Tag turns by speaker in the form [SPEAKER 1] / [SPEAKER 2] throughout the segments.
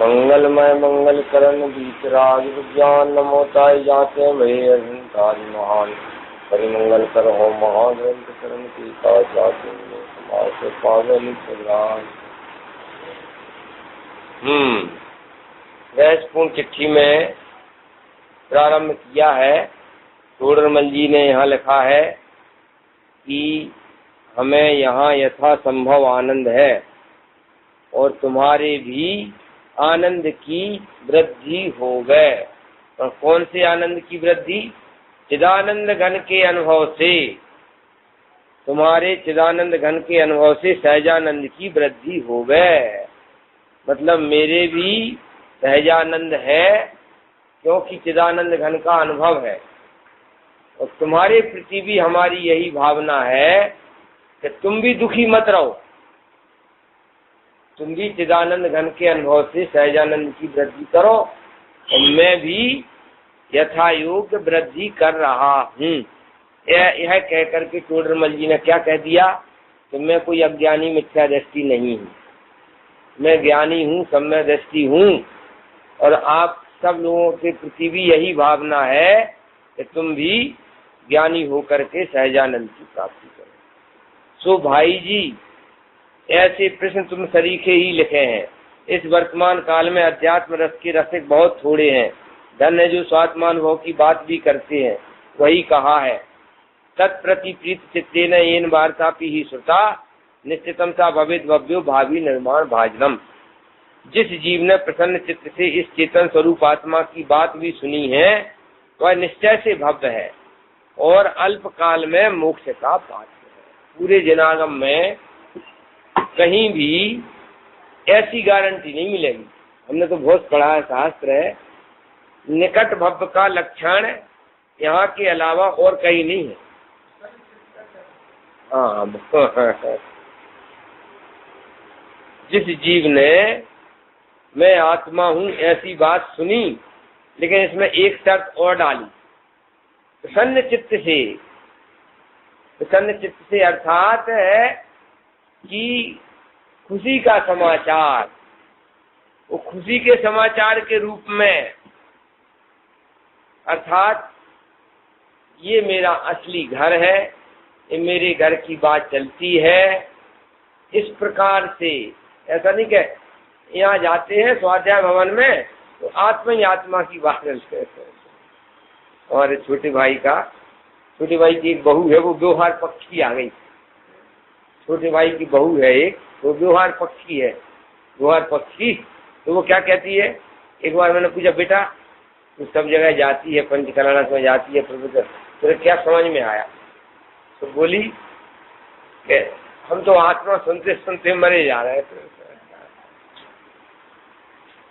[SPEAKER 1] मंगलमय मंगल करण बीतराग विज्ञान नमोताय जाते भय अहंकार महान परिमंगल कर हो महाग्रंथ करण की का जाते समाज पावन प्रधान। वैसपूर्ण चिट्ठी में प्रारंभ किया है। टोडरमल जी ने यहाँ लिखा है कि हमें यहाँ यथासंभव आनंद है और तुम्हारे भी आनंद की वृद्धि हो गए। और कौन से आनंद की वृद्धि? चिदानंद घन के अनुभव से, तुम्हारे चिदानंद घन के अनुभव से सहजानंद की वृद्धि हो गए। मतलब मेरे भी सहजानंद है क्योंकि चिदानंद घन का अनुभव है। और तुम्हारे प्रति भी हमारी यही भावना है कि तुम भी दुखी मत रहो, तुम भी चिदानंद घन के अनुभव से सहजानंद की वृद्धि करो और मैं भी यथा योग्य वृद्धि कर रहा हूँ। यह कहकर के टोडरमल जी ने क्या कह दिया कि मैं कोई अज्ञानी मिथ्या दृष्टि नहीं हूँ, मैं ज्ञानी हूँ, सम्यक दृष्टि हूँ। और आप सब लोगों के प्रति भी यही भावना है कि तुम भी ज्ञानी होकर के सहजानंद की प्राप्ति करो। सो भाई जी, ऐसे प्रश्न तुम सरीखे ही लिखे हैं। इस वर्तमान काल में अध्यात्म रस के रसिक बहुत थोड़े हैं। धन है जो स्वात्मानुभव की बात भी करते हैं। वही कहा है, तत्प्रति प्रीत चित्तेन येन वार्तापि ही श्रुता निश्चितम सा भवेद भव्यो भावी निर्माण भाजनम। जिस जीव ने प्रसन्न चित्त से इस चेतन स्वरूप आत्मा की बात भी सुनी है वह निश्चय से भव्य है और अल्प काल में मोक्ष का पात्र है। पूरे जनागम में कहीं भी ऐसी गारंटी नहीं मिलेगी। हमने तो बहुत पढ़ा है, शास्त्र है, निकट भव्य का लक्षण यहाँ के अलावा और कहीं नहीं है। हाँ, जिस जीव ने मैं आत्मा हूँ ऐसी बात सुनी, लेकिन इसमें एक शर्त और डाली, प्रसन्न चित्त से। प्रसन्न चित्त से अर्थात है कि खुशी का समाचार, वो खुशी के समाचार के रूप में, अर्थात ये मेरा असली घर है, ये मेरे घर की बात चलती है। इस प्रकार से ऐसा नहीं कि यहाँ जाते हैं स्वाध्याय भवन में तो आत्मा ही आत्मा की बात चलते हैं। और छोटे भाई की एक बहू है, वो व्यवहार पक्षी आ गई। छोटे भाई की बहू है एक, वो व्यवहार पक्षी है, व्यवहार पक्षी। तो वो क्या कहती है, एक बार मैंने पूछा, बेटा तू सब जगह जाती है, पंचकलानस में जाती है, प्रोफेसर तुझे क्या समझ में आया? तो बोली कि हम तो आत्मा सुनते सुनते मरे जा रहे थे,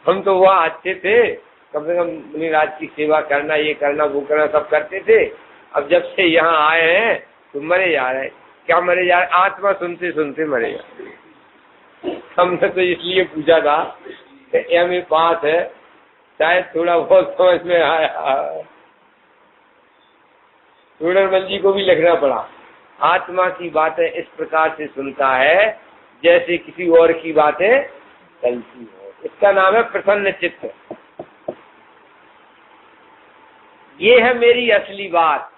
[SPEAKER 1] हम तो वहाँ अच्छे थे, कम से कम मुनिराज की सेवा करना, ये करना, वो करना सब करते थे। अब जब से यहाँ आए हैं तो मरे जा रहे। क्या मरे जा रहे? आत्मा सुनते सुनते मरे जा रहे। हमने तो इसलिए पूछा था कि एम.ए. पास है, शायद थोड़ा बहुत समझ में आया। टोडरमल जी को भी लिखना पड़ा, आत्मा की बातें इस प्रकार से सुनता है जैसे किसी और की बातें चलती हो। इसका नाम है प्रसन्न चित्त। ये है मेरी असली बात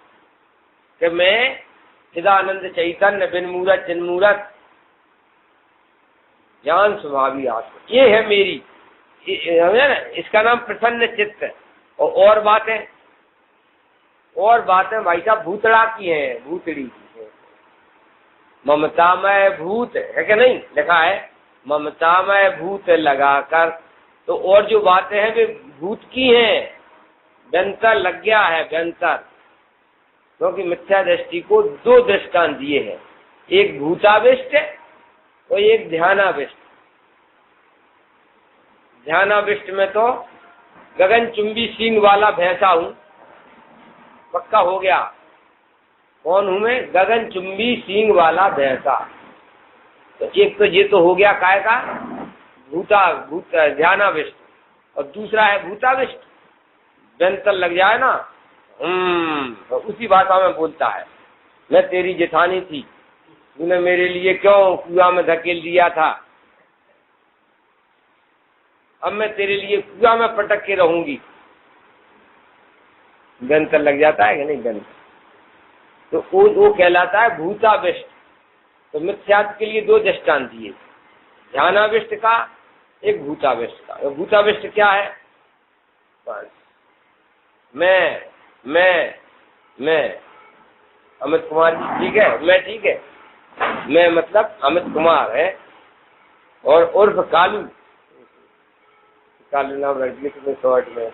[SPEAKER 1] कि मैं चिदानंद चैतन्य बिन मूरत चिन्मूरत ज्ञान स्वभावी आत्मा, ये है मेरी, इसका नाम प्रसन्न चित्त। और बातें भाई साहब भूतड़ा की हैं, भूतड़ी की है। ममतामय भूत है कि नहीं, लिखा है ममतामय भूत लगाकर। तो और जो बातें हैं वे भूत की हैं, व्यंतर लग गया है, व्यंतर। क्योंकि मिथ्या दृष्टि को दो दृष्टांत दिए हैं, एक भूताविष्ट और एक ध्यानाविष्ट। ध्यानाविष्ट में तो गगनचुंबी सींग वाला भैंसा हूं, पक्का हो गया। कौन हूं मैं? गगनचुंबी सींग वाला भैंसा। तो एक तो ये तो हो गया काय का भूत ध्यानाविष्ट, और दूसरा है भूताविष्ट। व्यंतर लग जाए ना, तो उसी भाषा में बोलता है, मैं तेरी जेठानी थी, तूने मेरे लिए क्यों कुआं में धकेल दिया था? अब मैं तेरे लिए कुआं में पटक के रहूंगी। गंतर लग जाता है कि नहीं गंतर, तो वो कहलाता है भूताविष्ट। तो मिथ्यात्व के लिए दो दृष्टांत दिए, ध्यानाविष्ट का, एक भूताविष्ट का। भूताविष्ट क्या है? बस मैं अमित कुमार जी, ठीक है, मैं, ठीक है, मैं मतलब अमित कुमार है और उर्फ कालू, कालू नाम रख दिया शॉर्ट में।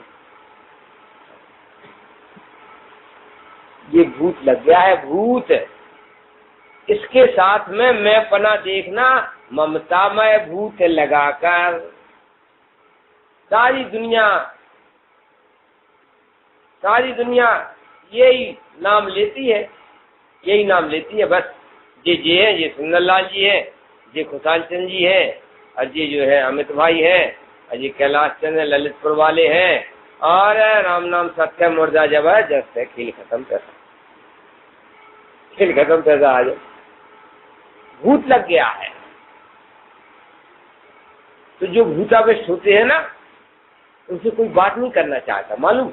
[SPEAKER 1] ये भूत लग गया है, भूत। इसके साथ में मैं पना देखना, ममतामय भूत लगाकर सारी दुनिया यही नाम लेती है, यही नाम लेती है बस। ये है, ये सुंदरलाल जी है, ये खुशाल चंद जी है, और ये जो है अमित भाई है, और ये कैलाश चंद ललितपुर वाले हैं, और राम नाम सत्य मुर्दा जब है जब से खेल खत्म पैसा आ जाए। भूत लग गया है। तो जो भूताविष्ट होते हैं ना, उनसे कोई बात नहीं करना चाहता, मालूम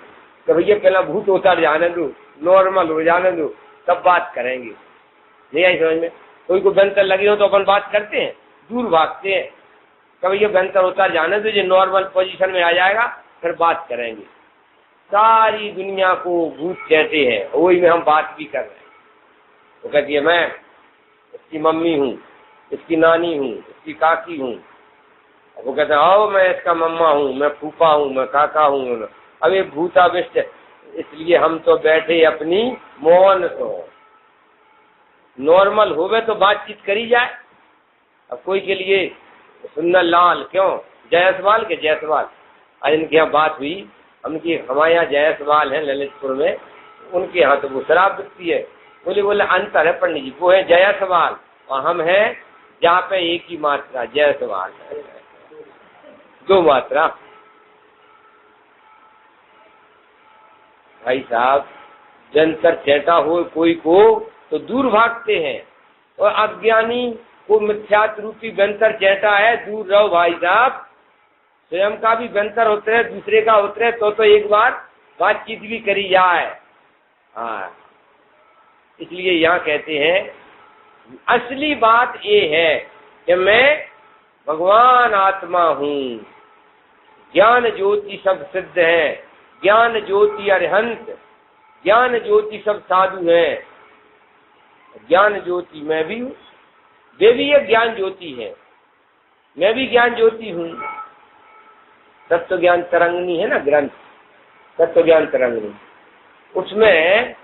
[SPEAKER 1] कि भैया पहला भूत उतर जाने दो, नॉर्मल हो जाने दो, तब बात करेंगे। नहीं आई समझ में? कोई को बेंतर लगी हो तो अपन बात करते हैं, दूर भागते हैं, कि भैया बेंतर उतर जाने दो, जो नॉर्मल पोजीशन में आ जाएगा फिर बात करेंगे। सारी दुनिया को भूत कहते हैं, वही में हम बात भी कर रहे हैं। वो कहती है मैं इसकी मम्मी हूँ, इसकी नानी हूँ, इसकी काकी हूँ। वो कहते हैं आओ मैं इसका मम्मा हूँ, मैं फूफा हूँ, मैं काका हूँ। अब ये भूताविष्ट, इसलिए हम तो बैठे अपनी मौन तो, नॉर्मल होवे तो बातचीत करी जाए। अब कोई के लिए सुंदर लाल क्यों जायसवाल के जायसवाल, आज इनके यहाँ बात हुई, हमारे यहाँ जायसवाल है ललितपुर में, उनके यहाँ तो वो शराब बिकती है। बोले अंतर है पंडित जी, वो है जायसवाल और हम हैं जहाँ पे एक ही मात्रा जायसवाल है, दो मात्रा। भाई साहब जंतर चेटा हो कोई को तो दूर भागते हैं, और अज्ञानी को मिथ्यात्व रूपी बंतर चेटा है, दूर रहो भाई साहब। स्वयं का भी बंतर होते है, दूसरे का होते है, तो एक बार बातचीत भी करी जाए। हाँ, इसलिए यहाँ कहते हैं असली बात ये है कि मैं भगवान आत्मा हूँ, ज्ञान ज्योति सब सिद्ध है, ज्ञान ज्योति अरिहंत, ज्ञान ज्योति सब साधु है, ज्ञान ज्योति मैं भी हूँ, वे भी ये ज्ञान ज्योति है, मैं भी ज्ञान ज्योति हूँ। तत्व ज्ञान तरंगिणी है ना ग्रंथ, तत्व ज्ञान तरंगिणी, उसमें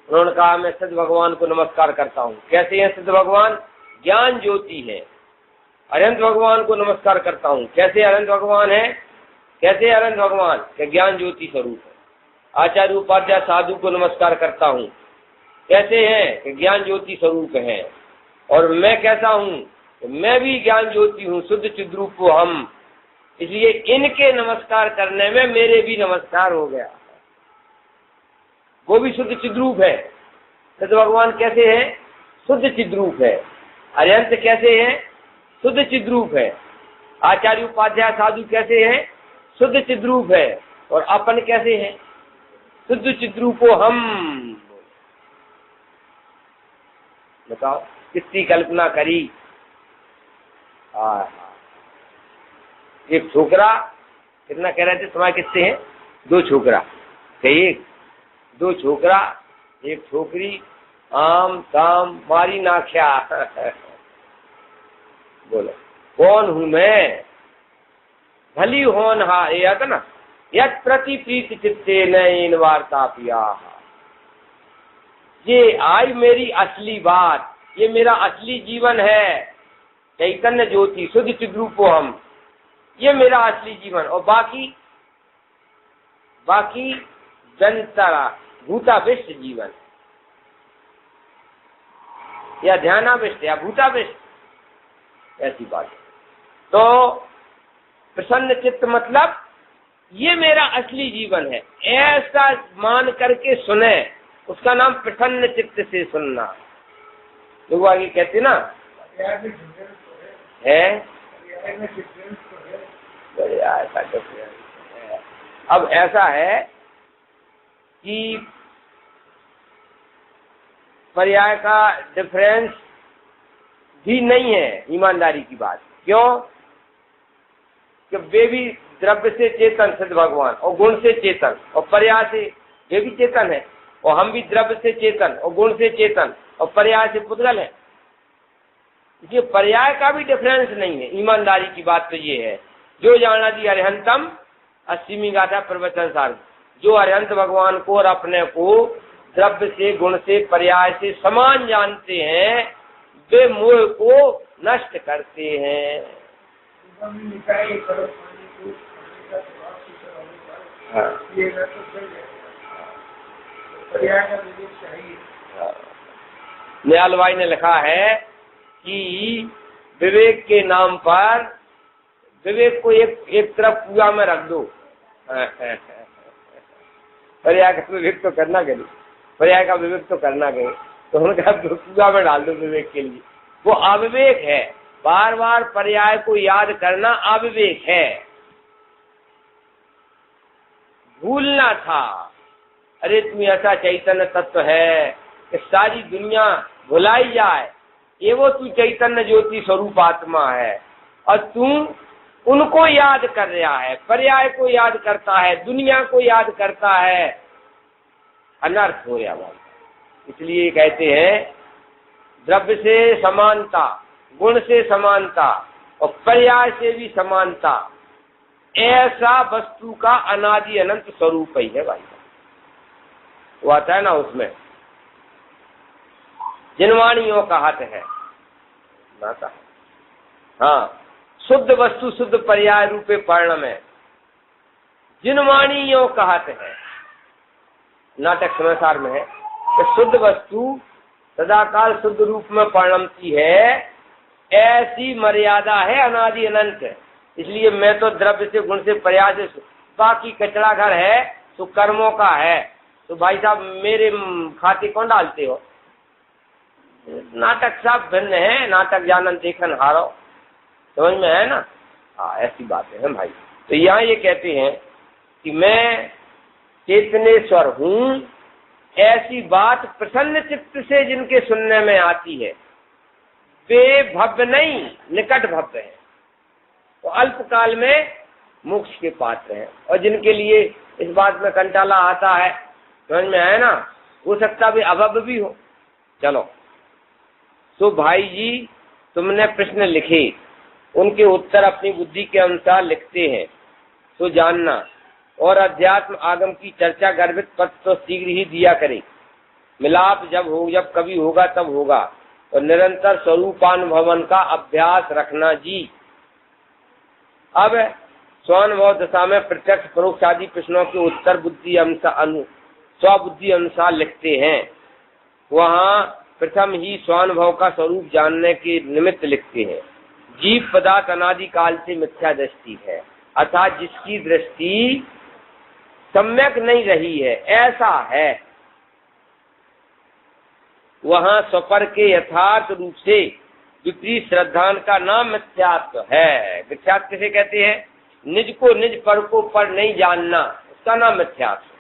[SPEAKER 1] उन्होंने कहा मैं सिद्ध भगवान को नमस्कार करता हूँ। कैसे हैं सिद्ध भगवान? ज्ञान ज्योति है। अनंत भगवान को नमस्कार करता हूँ। कैसे अनंत भगवान है? कैसे अनंत भगवान के ज्ञान ज्योति स्वरूप है। आचार्य उपाध्याय साधु को नमस्कार करता हूँ। कैसे हैं कि ज्ञान ज्योति स्वरूप है। और मैं कैसा हूँ? मैं भी ज्ञान ज्योति हूँ, शुद्ध चिद्रूप हम। इसलिए इनके नमस्कार करने में मेरे भी नमस्कार हो गया। वो भी शुद्ध चिद्रूप है। सिद्ध भगवान कैसे है? शुद्ध चिद्रूप है। अरिहंत कैसे है? शुद्ध चिद्रूप है। आचार्य उपाध्याय साधु कैसे है? शुद्ध चिद्रूप है। और अपन कैसे हैं? शुद्ध चिद्रूपो हम। बताओ कितनी कल्पना करी। एक छोकरा कितना कह रहे थे तुम्हारे कितने हैं? 2 छोकरा। एक 2 छोकरा, एक छोकरी, आम ताम मारी नाख्या। बोलो कौन हूं मैं? भली होन हा यत ना यत प्रति प्रीति चित्ते नैन वार्ता पिया। ये आई मेरी असली बात, ये मेरा असली जीवन है। चैतन्य ज्योति शुद्ध चिद्रूपो हम, ये मेरा असली जीवन। और बाकी जंतरा भूताविष्ट जीवन, या ध्यानाविष्ट या भूताविष्ट, ऐसी बात है। तो प्रसन्न चित्त मतलब ये मेरा असली जीवन है, ऐसा मान करके सुने, उसका नाम प्रसन्न चित्त से सुनना। लोग आगे कहते ना है पर्याय का डिफरेंस है। अब ऐसा है कि पर्याय का डिफरेंस भी नहीं है, ईमानदारी की बात। क्यों? कि वे भी द्रव्य से चेतन सिद्ध भगवान और गुण से चेतन, और पर्याय से वे भी चेतन है, और हम भी द्रव्य से चेतन और गुण से चेतन और पर्याय से पुद्गल है। इसलिए पर्याय का भी डिफरेंस नहीं है। ईमानदारी की बात तो ये है, जो जाना दी अरिहंतम 80वीं गाथा प्रवचन सार, जो अरिहंत भगवान को और अपने को द्रव्य से गुण से पर्याय से समान जानते हैं, वे मोह को नष्ट करते हैं। निहाल भाई ने लिखा है कि विवेक के नाम पर विवेक को एक तरफ कुआ में रख दो। पर्याय का विवेक तो करना कहीं, पर्याय का विवेक तो करना कहीं, तो उनका कुआ में डाल दो विवेक के लिए। वो अविवेक है, बार बार पर्याय को याद करना अविवेक है। भूलना था, अरे तुम ऐसा चैतन्य तत्व है कि सारी दुनिया भुलाई जाए, ये वो तू चैतन्य ज्योति स्वरूप आत्मा है, और तू उनको याद कर रहा है, पर्याय को याद करता है, दुनिया को याद करता है, अनर्थ हो रहा भाई। इसलिए कहते हैं द्रव्य से समानता, गुण से समानता और पर्याय से भी समानता, ऐसा वस्तु का अनादि अनंत स्वरूप ही है भाई। वो आता है ना उसमें, जिनवाणियों का हाथ है नाता। हाँ, शुद्ध वस्तु शुद्ध पर्याय रूपे परिणाम है, जिनवाणियों का हाथ है। नाटक समाचार में है कि शुद्ध वस्तु सदाकाल शुद्ध रूप में परिणमती है, ऐसी मर्यादा है अनादि अनंत। इसलिए मैं तो द्रव्य से गुण से पर्याय से, बाकी कचरा घर है तो कर्मों का है, तो भाई साहब मेरे खाते कौन डालते हो? नाटक सब भिन्न है, नाटक जानन देखन हारो, समझ में है ना? हाँ, ऐसी बातें हैं भाई। तो यहाँ ये कहते हैं कि मैं चेतनेश्वर हूँ, ऐसी बात प्रसन्न चित्त से जिनके सुनने में आती है, वे भव्य नहीं निकट भव्य है, तो अल्पकाल में मोक्ष के पात्र हैं। और जिनके लिए इस बात में कंटाला आता है, समझ में है ना, हो सकता भी अभव्य भी हो। चलो, तो भाई जी तुमने प्रश्न लिखे, उनके उत्तर अपनी बुद्धि के अनुसार लिखते हैं, तो जानना। और अध्यात्म आगम की चर्चा गर्भित पत्र तो शीघ्र ही दिया करे। मिलाप जब कभी होगा तब होगा, और निरंतर स्वरूपानुभवन का अभ्यास रखना जी। अब स्वानुभव दशा में प्रत्यक्ष परोक्ष आदि प्रश्नों के उत्तर बुद्धि स्वबुद्धि अनुसार लिखते हैं। वहाँ प्रथम ही स्वानुभव का स्वरूप जानने के निमित्त लिखते हैं। जीव पदार्थ अनादि काल से मिथ्या दृष्टि है, अर्थात जिसकी दृष्टि सम्यक नहीं रही है, ऐसा है। वहाँ स्वपर के यथार्थ रूप से विपरीत श्रद्धान का नाम मिथ्यात्व है। मिथ्यात्व किसे कहते हैं? निज को निज, पर को पर नहीं जानना, उसका नाम मिथ्यात्व।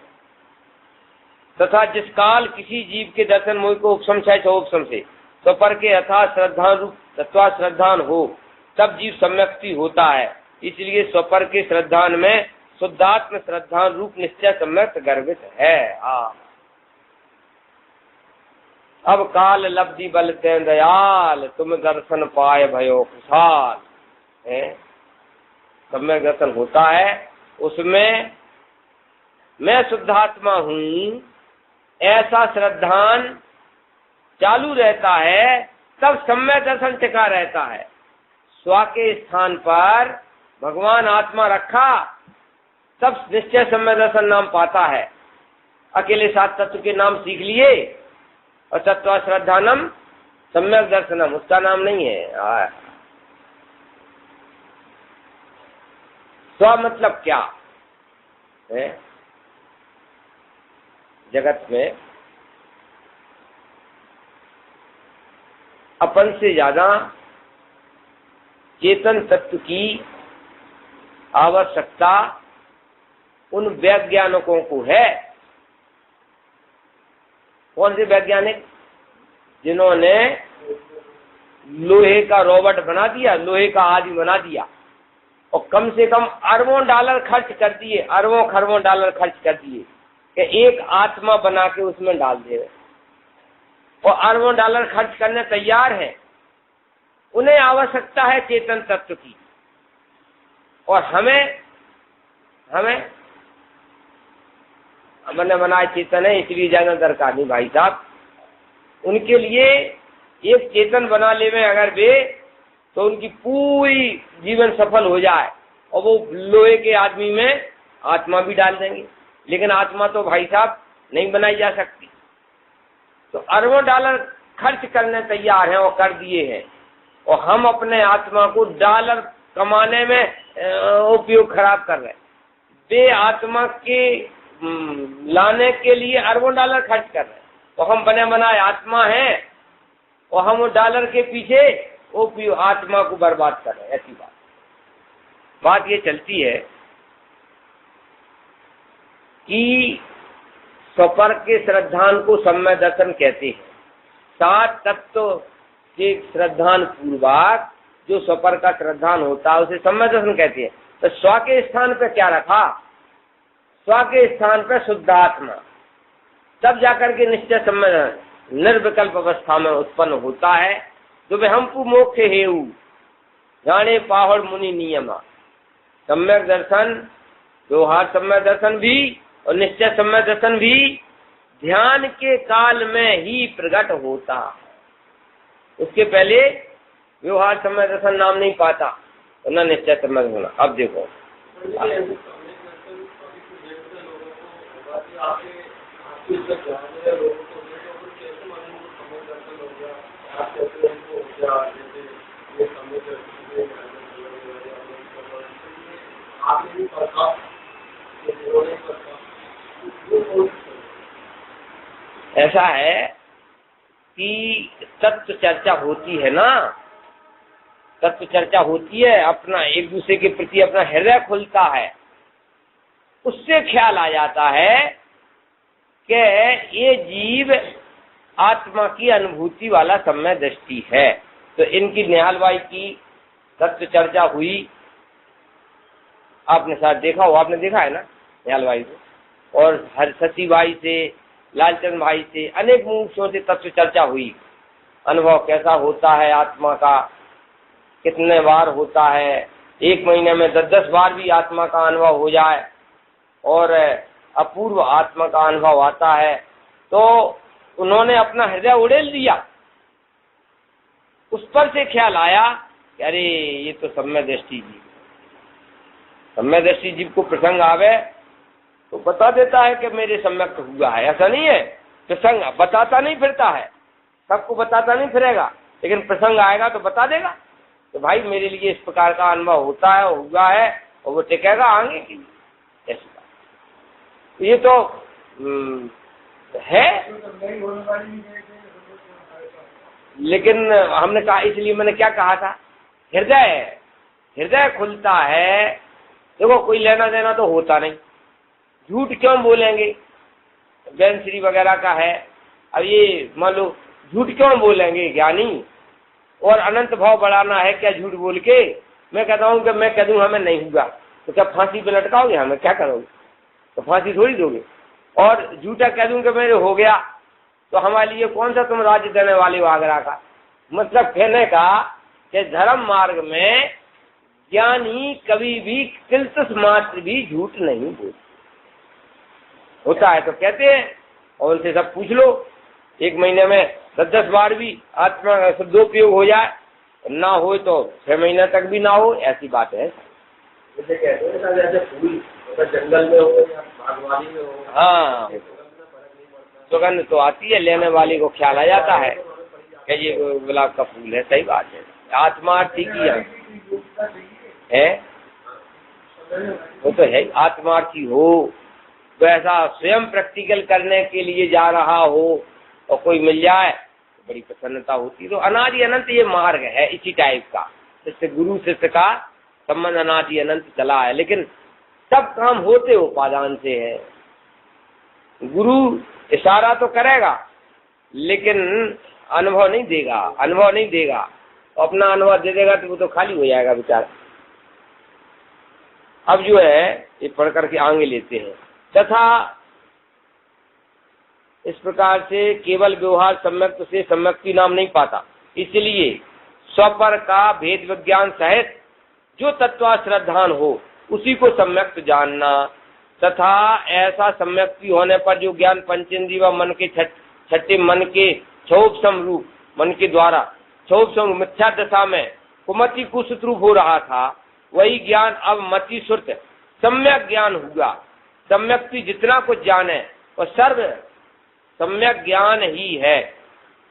[SPEAKER 1] तथा जिस काल किसी जीव के दर्शन मोह को उपशम उपशम से स्वपर के यथार्थ श्रद्धान रूप तत्वा श्रद्धान हो, तब जीव सम्यक्ति होता है। इसलिए स्वपर के श्रद्धान में शुद्धात्म श्रद्धान रूप निश्चय सम्यक गर्भित है। अब काल लब्धि बल ते दयाल, तुम दर्शन पाए भयो खुशहाल। सम्यक दर्शन होता है, उसमें मैं शुद्धात्मा हूँ ऐसा श्रद्धान चालू रहता है, तब सम्यक दर्शन टिका रहता है। स्व के स्थान पर भगवान आत्मा रखा, तब निश्चय सम्यक दर्शन नाम पाता है। अकेले सात तत्व के नाम सीख लिए और तत्व श्रद्धानम सम्यक दर्शनम, उसका नाम नहीं है। स्व मतलब क्या है? जगत में अपन से ज्यादा चेतन तत्व की आवश्यकता उन वैज्ञानिकों को है। कौन से वैज्ञानिक? जिन्होंने लोहे का रोबोट बना दिया, लोहे का आदमी बना दिया और कम से कम अरबों डॉलर खर्च कर दिए, अरबों खरबों डॉलर खर्च कर दिए कि एक आत्मा बना के उसमें डाल दे रहे, और अरबों डॉलर खर्च करने तैयार है। उन्हें आवश्यकता है चेतन तत्व की, और हमें मैंने बनाया चेतन है इसलिए ज्यादा दरकार नहीं भाई साहब। उनके लिए एक चेतन बना ले में अगर वे, तो उनकी पूरी जीवन सफल हो जाए और वो लोहे के आदमी में आत्मा भी डाल देंगे। लेकिन आत्मा तो भाई साहब नहीं बनाई जा सकती, तो अरबों डॉलर खर्च करने तैयार हैं और कर दिए हैं, और हम अपने आत्मा को डॉलर कमाने में उपयोग खराब कर रहे हैं। वे आत्मा के लाने के लिए अरबों डॉलर खर्च कर रहे हैं, तो हम बने बनाए आत्मा हैं और हम वो डॉलर के पीछे उपयोग आत्मा को बर्बाद कर रहे हैं। ऐसी बात ये चलती है कि स्वपर के श्रद्धान को सम्यक दर्शन कहते हैं। 7 तत्व के श्रद्धान पूर्वक जो स्वपर का श्रद्धान होता है उसे सम्यक दर्शन कहते हैं। तो स्व के स्थान पे क्या रखा? स्व के स्थान पे शुद्ध आत्मा, तब जाकर के निश्चय सम्यक निर्विकल्प अवस्था में उत्पन्न होता है। जो वे हमको मोक्ष हेऊ जाने पाहड़ मुनि नियमा। सम्यक दर्शन, व्यवहार सम्यक दर्शन भी और निश्चय सम्यक दर्शन भी ध्यान के काल में ही प्रकट होता। उसके पहले व्यवहार सम्यक दर्शन नाम नहीं पाता और न निश्चय सम्यक होना। अब देखो ऐसा है कि तत्व चर्चा होती है ना, तत्व चर्चा होती है, अपना एक दूसरे के प्रति अपना हृदय खुलता है, उससे ख्याल आ जाता है कि ये जीव आत्मा की अनुभूति वाला सम्यक दृष्टि है। तो इनकी निहालबाई की तत्व चर्चा हुई, आपने साथ देखा हो, आपने देखा है ना निहालबाई को, और हरसती बाई से, लालचंद भाई से, अनेक मुमुक्षुओं से तत्व चर्चा हुई। अनुभव कैसा होता है आत्मा का, कितने बार होता है, 1 महीने में 10-10 बार भी आत्मा का अनुभव हो जाए और अपूर्व आत्मा का अनुभव आता है, तो उन्होंने अपना हृदय उड़ेल दिया। उस पर से ख्याल आया कि अरे ये तो सम्यक दृष्टि जीव, सम्यक दृष्टि जीव को प्रसंग आवे तो बता देता है कि मेरे सम्यक तो हुआ है। ऐसा नहीं है, प्रसंग बताता नहीं फिरता है, सबको बताता नहीं फिरेगा, लेकिन प्रसंग आएगा तो बता देगा तो भाई मेरे लिए इस प्रकार का अनुभव होता है, हुआ है, और वो टिकेगा आगे की। ऐसी बात ये तो है, लेकिन हमने कहा, इसलिए मैंने क्या कहा था, हृदय खुलता है। देखो कोई लेना देना तो होता नहीं, झूठ क्यों बोलेंगे, जैन श्री वगैरह का है। अब ये मान लो झूठ क्यों बोलेंगे ज्ञानी, और अनंत भाव बढ़ाना है क्या झूठ बोल के। मैं कहता हूँ कि मैं कह दूँ हमें नहीं हुआ तो क्या फांसी पे लटकाओगे, हमें क्या करोगे, तो फांसी थोड़ी दोगे। और झूठा कह दूँ कि मेरे हो गया तो हमारे लिए कौन सा तुम राज्य देने वाले हो आगरा का। मतलब कहने का कि धर्म मार्ग में ज्ञानी कभी भी किल्तस मात्र भी झूठ नहीं बोलते। होता है तो कहते हैं, और उनसे सब पूछ लो, 1 महीने में 10-10 बार भी आत्मा का शब्दोपयोग हो जाए, ना हो तो 6 महीने तक भी ना हो, ऐसी बात है।
[SPEAKER 2] जैसे कहते हैं जैसे फूल जंगल में हो या बागवानी में हो,
[SPEAKER 1] हाँ सुगंध तो आती है, लेने वाले को ख्याल आ जाता है कि ये गुलाब का फूल है। सही बात है, आत्मा ठीक ही है, वो तो है। आत्मार्थी हो, वैसा स्वयं प्रैक्टिकल करने के लिए जा रहा हो और कोई मिल जाए तो बड़ी प्रसन्नता होती है। तो अनादि अनंत ये मार्ग है इसी टाइप का, शिष्य गुरु शिष्य का संबंध अनादि अनंत चला है, लेकिन सब काम होते उपादान से है। गुरु इशारा तो करेगा लेकिन अनुभव नहीं देगा, अनुभव नहीं देगा। अपना अनुभव दे देगा तो वो तो खाली हो जाएगा बेचारा। अब जो है ये पढ़ करके आगे लेते हैं। तथा इस प्रकार से केवल व्यवहार सम्यक्त से सम्यक्ति नाम नहीं पाता, इसलिए स्वपर का भेद विज्ञान सहित जो तत्वाश्रद्धान हो उसी को सम्यक्त जानना, तथा ऐसा सम्यक्ति होने पर जो ज्ञान पंचेंद्रिय व मन के छठे मन के क्षोभसम रूप मन के द्वारा क्षोभसम मिथ्या दशा में कुमति कुसुत रूप हो रहा था, वही ज्ञान अब मति श्रुत सम्यक ज्ञान हुआ। सम्यक्ति जितना कुछ जाने वह सर्व सम्यक ज्ञान ही है।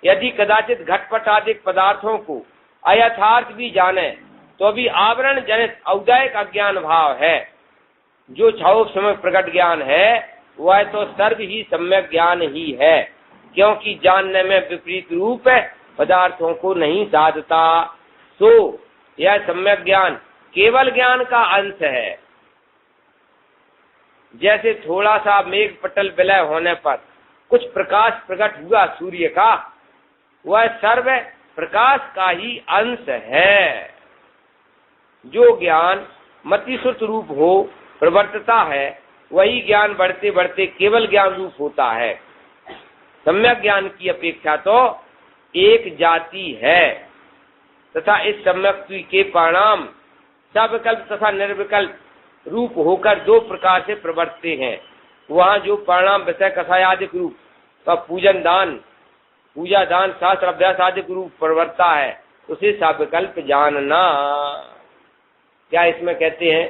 [SPEAKER 1] यदि कदाचित घटपट आदि पदार्थों को अयथार्थ भी जाने तो भी आवरण जनित औदायिक अज्ञान भाव है। जो क्षोभ समय प्रकट ज्ञान है वह तो सर्व ही सम्यक ज्ञान ही है, क्योंकि जानने में विपरीत रूप पदार्थों को नहीं साधता। सो यह सम्यक ज्ञान केवल ज्ञान का अंश है। जैसे थोड़ा सा मेघ पटल विलय होने पर कुछ प्रकाश प्रकट हुआ सूर्य का, वह सर्व प्रकाश का ही अंश है। जो ज्ञान मतिश्रुत रूप हो प्रवर्तता है, वही ज्ञान बढ़ते बढ़ते केवल ज्ञान रूप होता है। सम्यक ज्ञान की अपेक्षा तो एक जाति है, तथा इस सम्यक्ति के परिणाम सविकल्प तथा निर्विकल्प रूप होकर दो प्रकार से प्रवर्तते हैं। वहाँ जो परिणाम विषय कथायादिक रूप का पूजन दान पूजा दान शास्त्र अभ्यास आदिक रूप प्रवर्तता है, उसे सविकल्प जानना। क्या इसमें कहते हैं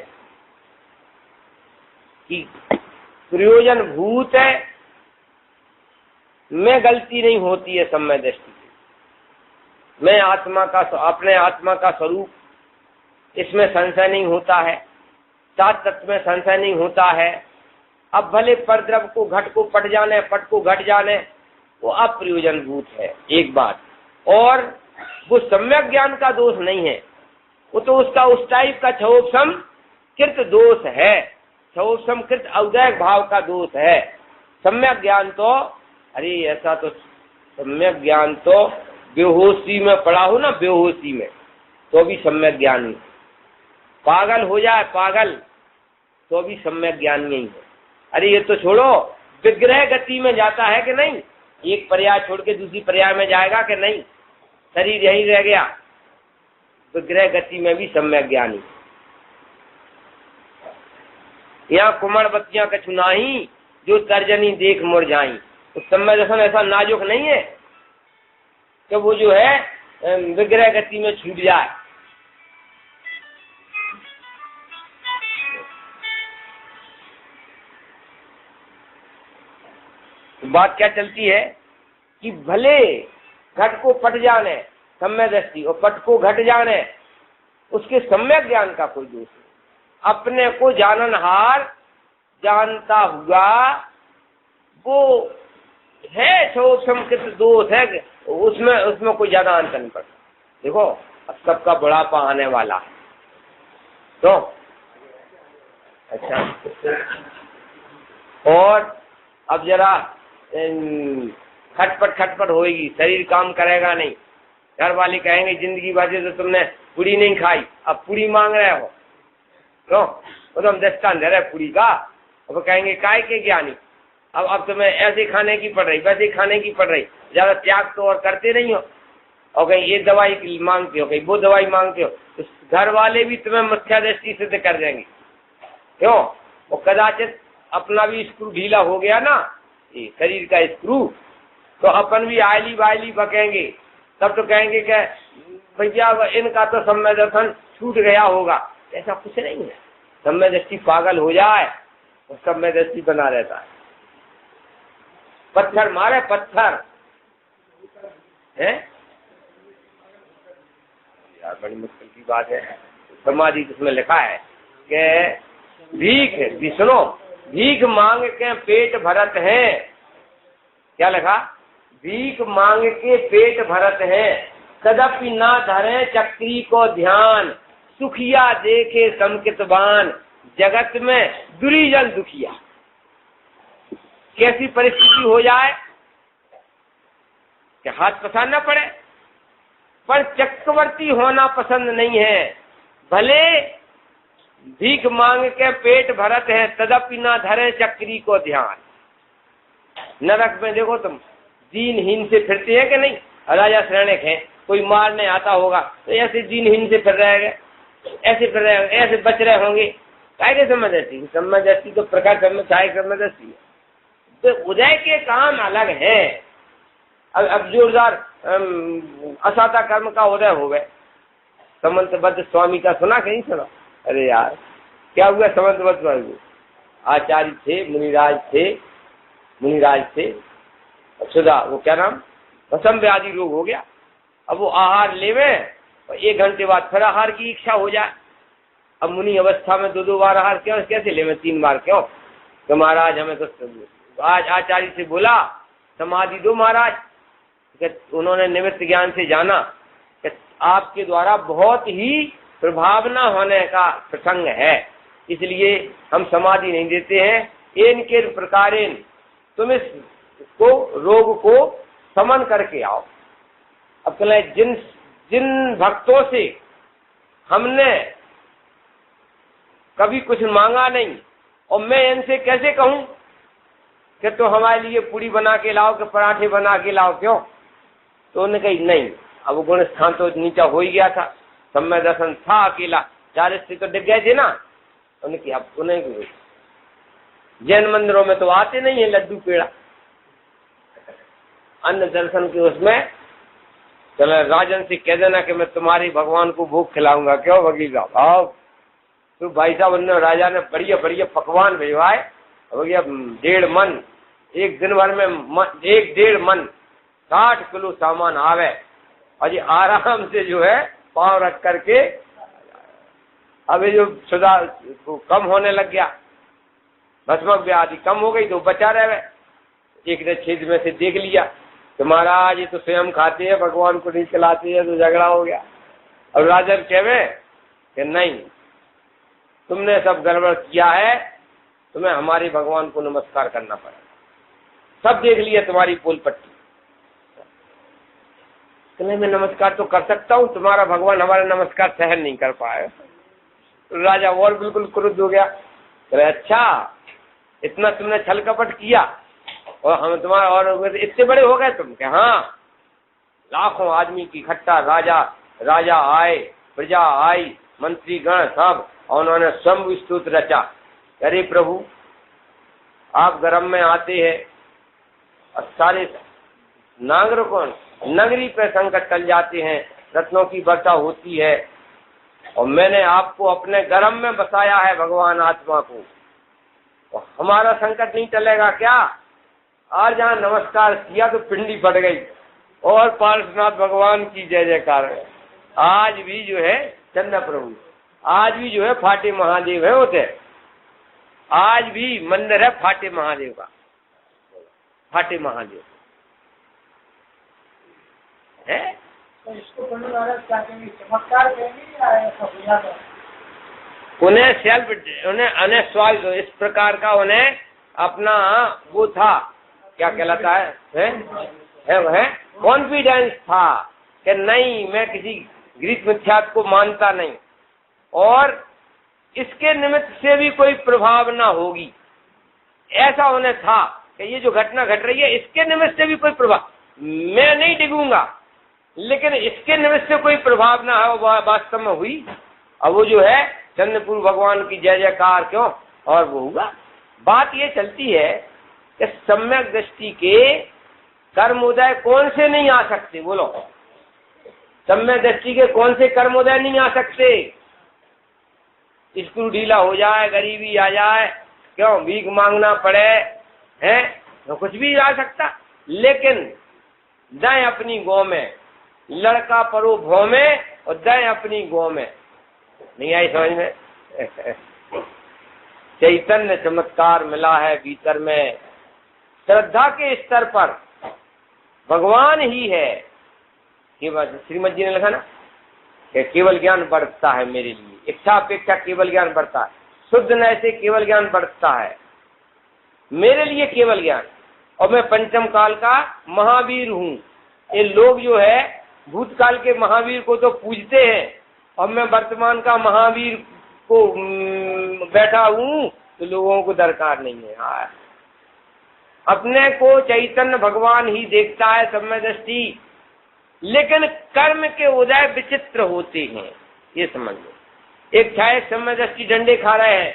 [SPEAKER 1] कि प्रयोजन भूत है में गलती नहीं होती है सम्यक दृष्टि से। मैं आत्मा का अपने आत्मा का स्वरूप, इसमें संशय नहीं होता है। सात तत्व में संशय नहीं होता है। अब भले परद्रव को घट को पट जाने, पट को घट जाने, वो अप्रयोजन भूत है एक बात। और वो सम्यक ज्ञान का दोष नहीं है, वो तो उसका उस टाइप का क्षोभसम कृत दोष है, क्षोभसम कृत औदयिक भाव का दोष है। सम्यक ज्ञान तो अरे ऐसा तो सम्यक ज्ञान तो बेहोशी में पड़ा हो ना, बेहोशी में तो भी सम्यक ज्ञान नहीं। पागल हो जाए पागल तो भी सम्यक ज्ञान नहीं है। अरे ये तो छोड़ो, विग्रह गति में जाता है कि नहीं, एक पर्याय छोड़ के दूसरी पर्याय में जाएगा कि नहीं, शरीर यही रह गया, विग्रह गति में भी सम्यक ज्ञानी। यहाँ कुमार बत्तियां कछु नाही जो तर्जनी देख मुरझाई। उस समय दर्शन ऐसा नाजुक नहीं है कि वो जो है विग्रह गति में छूट जाए। बात क्या चलती है कि भले घट को पट जाने सम्यक दृष्टि और पट को घट जाने, उसके सम्यक ज्ञान का कोई दोष नहीं। अपने को जाननहार जानता हुआ वो है क्षोभसमकृत दोष है, उसमें कोई ज्यादा अंतर नहीं पड़ता। देखो अब सबका बुढ़ापा आने वाला है तो अच्छा, और अब जरा खटपट होएगी, शरीर काम करेगा नहीं। घर वाले कहेंगे जिंदगी भर से तो तुमने पूरी नहीं खाई, अब पूरी मांग रहे हो, तो वो तो हम दस्तान दे रहे पूरी का। अब कहेंगे काय के ज्ञानी, अब तुम्हें ऐसे खाने की पड़ रही, वैसे खाने की पड़ रही, ज्यादा त्याग तो और करते नहीं हो, और कहीं ये दवाई मांगते हो, कहीं वो दवाई मांगते हो, तो घर वाले भी तुम्हें मिथ्या दृष्टि सिद्ध कर देंगे। क्यों? वो कदाचित अपना भी स्क्रू ढीला हो गया ना, ये शरीर का स्क्रू, तो अपन भी आयली बायली बकेंगे, तब तो कहेंगे कि भैया इनका तो सम्यक दर्शन छूट गया होगा। ऐसा कुछ नहीं है। सम्यक दृष्टि पागल हो जाए तो सम्यक दृष्टि बना रहता है। पत्थर मारे पत्थर है यार, बड़ी मुश्किल की बात है। समाधि इसमें लिखा है कि भीख, सुनो, भीख मांग के पेट भरत है। क्या लिखा? भीख मांग के पेट भरत है, तदपि ना धरे चक्री को ध्यान, सुखिया देखे समकितवान, जगत में दुरीजन दुखिया। कैसी परिस्थिति हो जाए कि हाथ पसारना पड़े, पर चक्रवर्ती होना पसंद नहीं है। भले भीख मांग के पेट भरत है, तदपि ना धरे चक्री को ध्यान। नरक में देखो तुम, दीनहीन से फिरते हैं कि नहीं? राजा श्रेणिक है, कोई मारने आता होगा तो ऐसे दीनहीन से फिर रहे, ऐसे फिर रहे, ऐसे बच रहे होंगे। क्या समझती? समझती तो प्रकार समझती है। तो उदय के काम अलग है। अब जोरदार असाता कर्म का उदय हो गए। समंतबद्ध स्वामी का सुना कहीं सुना? अरे यार क्या हुआ समंतबद्ध स्वामी? आचार्य थे, मुनिराज थे, सुधा वो क्या नाम, भसम व्याधि रोग हो गया। अब वो आहार लेवे और 1 घंटे बाद फिर आहार की इच्छा हो जाए। अब मुनि अवस्था में 2 बार आहार क्यों, कैसे लेवे 3 बार क्यों? तो महाराज हमें तो आज आचार्य से बोला समाधि दो महाराज। उन्होंने निमित्त ज्ञान से जाना कि आपके द्वारा बहुत ही प्रभावना होने का प्रसंग है, इसलिए हम समाधि नहीं देते हैं। इनके प्रकार तुम इसको रोग को समन करके आओ। अब चले जिन भक्तों से हमने कभी कुछ मांगा नहीं और मैं इनसे कैसे कहूं कि तो हमारे लिए पूरी बना के लाओ कि पराठे बना के लाओ, क्यों? तो उन्होंने कही नहीं। अब गुण स्थान तो नीचा हो ही गया था, समय दर्शन था अकेला, 40 से तो डिग गए थे ना। उन्हें अब उन्हें जैन मंदिरों में तो आते नहीं है लड्डू पेड़ा, अन्य दर्शन के उसमें चलो राजन से कह देना कि मैं तुम्हारे भगवान को भोग खिलाऊंगा, क्यों वकील साहब? आओ तो भाई साहब उन्होंने राजा ने बढ़िया बढ़िया पकवान भिजवाए। भैया 1.5 मन, एक दिन भर में 1-1.5 मन 60 किलो सामान आवे और ये आराम से जो है पाँव रख करके। अभी जो सुधा कम होने लग गया, भस्मक व्याधि कम हो गई तो बचा रहे। एक ने छेद में से देख लिया तो महाराज ये तो स्वयं खाते हैं, भगवान को नहीं खिलाते हैं, तो झगड़ा हो गया। अब राजन कहे कि नहीं, तुमने सब गड़बड़ किया है, तुम्हें हमारे भगवान को नमस्कार करना पड़ेगा। सब देख लिया तुम्हारी पोल पट्टी, तुम्हें मैं नमस्कार तो कर सकता हूँ, तुम्हारा भगवान हमारा नमस्कार सहन नहीं कर पाए। तो राजा और बिल्कुल क्रुद्ध हो गया। अच्छा इतना तुमने छल कपट किया और हम तुम्हारा और इतने बड़े हो गए तुम? क्या हाँ, लाखों आदमी की इकट्ठा, राजा आए, प्रजा आई, मंत्री गण सब, और उन्होंने स्वयं स्तुति रचा। अरे प्रभु आप गरम में आते हैं और सारे नागरिकों नगरी पे संकट टल जाते हैं, रत्नों की वर्षा होती है, और मैंने आपको अपने गरम में बसाया है भगवान आत्मा को, और हमारा संकट नहीं टलेगा क्या? आज जहाँ नमस्कार किया तो पिंडी फट गई, और पार्श्वनाथ भगवान की जय जयकार है। आज भी जो है चंदा प्रभु, आज भी जो है फाटे महादेव है होते, आज भी मंदिर है फाटे महादेव का, फाटे महादेव है।
[SPEAKER 2] तो इसको चमत्कार
[SPEAKER 1] उन्हें स्वाभाविक इस प्रकार का उन्हें अपना वो था, क्या कहलाता है कॉन्फिडेंस था कि नहीं मैं किसी ग्रीक मिथ्यात्व को मानता नहीं, और इसके निमित्त से भी कोई प्रभाव ना होगी, ऐसा उन्हें था कि ये जो घटना घट रही है इसके निमित्त से भी कोई प्रभाव, मैं नहीं डिगूंगा लेकिन इसके निमित्त से कोई प्रभाव ना हो, वास्तव में हुई। अब वो जो है चंद्रपुर भगवान की जय जयकार क्यों, और वो हुआ। बात ये चलती है कि सम्यक दृष्टि के कर्मोदय कौन से नहीं आ सकते? बोलो, सम्यक दृष्टि के कौन से कर्मोदय नहीं आ सकते? स्क्रू ढीला हो जाए, गरीबी आ जाए, क्यों भीख मांगना पड़े, है तो कुछ भी आ सकता, लेकिन दाएं अपनी गौ में, लड़का परो भौ में और दाएं अपनी गौ में। नहीं आई समझ में? चैतन्य चमत्कार मिला है भीतर में, श्रद्धा के स्तर पर भगवान ही है, केवल श्रीमद जी ने लिखा ना कि केवल ज्ञान बढ़ता है मेरे लिए, इच्छा अपेक्षा केवल ज्ञान बढ़ता है, शुद्ध नय से केवल ज्ञान बढ़ता है मेरे लिए केवल ज्ञान। और मैं पंचम काल का महावीर हूँ। ये लोग जो है भूतकाल के महावीर को तो पूजते हैं और मैं वर्तमान का महावीर को बैठा हूँ, तो लोगों को दरकार नहीं है। हाँ, अपने को चैतन्य भगवान ही देखता है समय दृष्टि, लेकिन कर्म के उदय विचित्र होते हैं, ये समझ लो। एक छाया समय दृष्टि डंडे खा रहे हैं